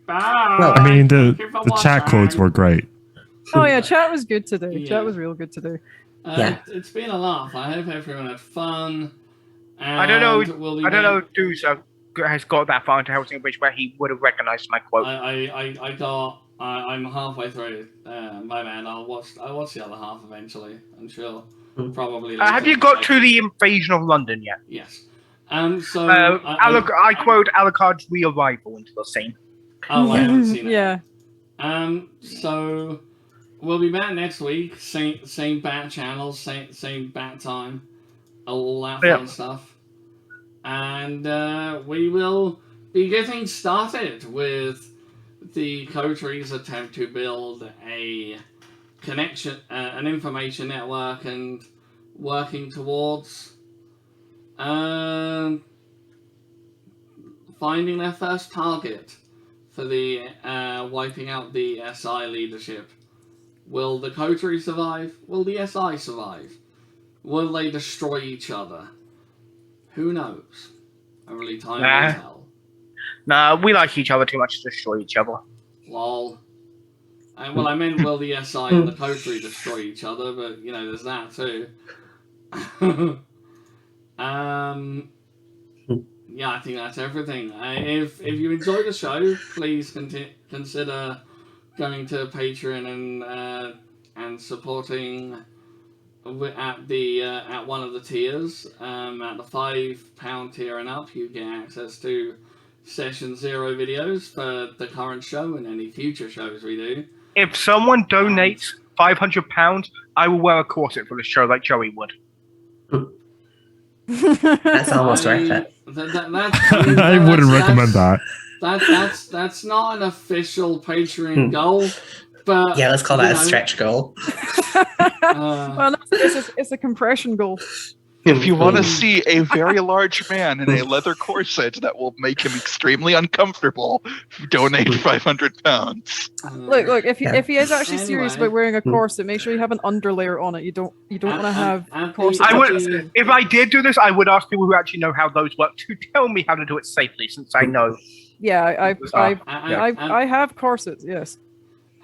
Bye. Well, I mean, Thank you for the chat watching. codes were great. Oh yeah, chat was good today. Yeah. Chat was real good today. Yeah. It's been a laugh. I hope everyone had fun. And I don't know. We'll be I don't know back- if Doozer has got that far into Hellsinger Bridge where he would have recognized my quote. I'm halfway through. My bad. I'll watch the other half eventually. I'm sure. Probably. Have later. you got to the invasion of London yet? Yes. So I quote Alucard's re-arrival into the scene. Oh, I haven't seen it. Yeah. So we'll be back next week. Same bat channels, same bat time, all that fun stuff, and we will be getting started with the Coterie's attempt to build a connection, an information network, and working towards finding their first target for the wiping out the SI leadership. Will the Coterie survive? Will the SI survive? Will they destroy each other? Who knows? Only time will tell. Nah, we like each other too much to destroy each other. Lol. Well, I meant will the SI and the Coterie destroy each other, but you know, there's that too. Yeah, I think that's everything. If you enjoyed the show, please consider going to Patreon and supporting at one of the tiers. At the £5 tier and up, you get access to Session 0 videos for the current show and any future shows we do. If someone donates £500, I will wear a corset for the show like Joey would. That's almost worth it. I wouldn't recommend that. That's not an official Patreon goal, but Yeah, let's call that a stretch goal. Well, it's a compression goal. If you want to see a very large man in a leather corset that will make him extremely uncomfortable, donate £500. Look. If he is actually serious about wearing a corset, make sure you have an underlayer on it. You don't want to have corset. If I did do this, I would ask people who actually know how those work to tell me how to do it safely, since I know. Yeah, I have corsets. Yes.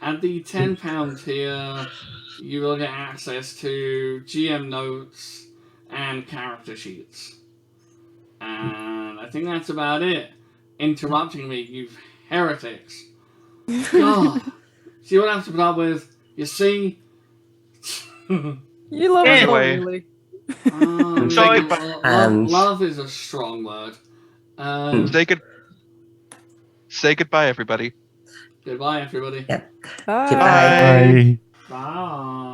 At the £10 tier, you will get access to GM notes and character sheets. And I think that's about it. Interrupting me, you heretics. God. See what I have to put up with? You see? You love it all, Anyway. really. Say Love is a strong word. Say goodbye, everybody. Goodbye, everybody. Yep. Bye. Bye. Bye. Bye.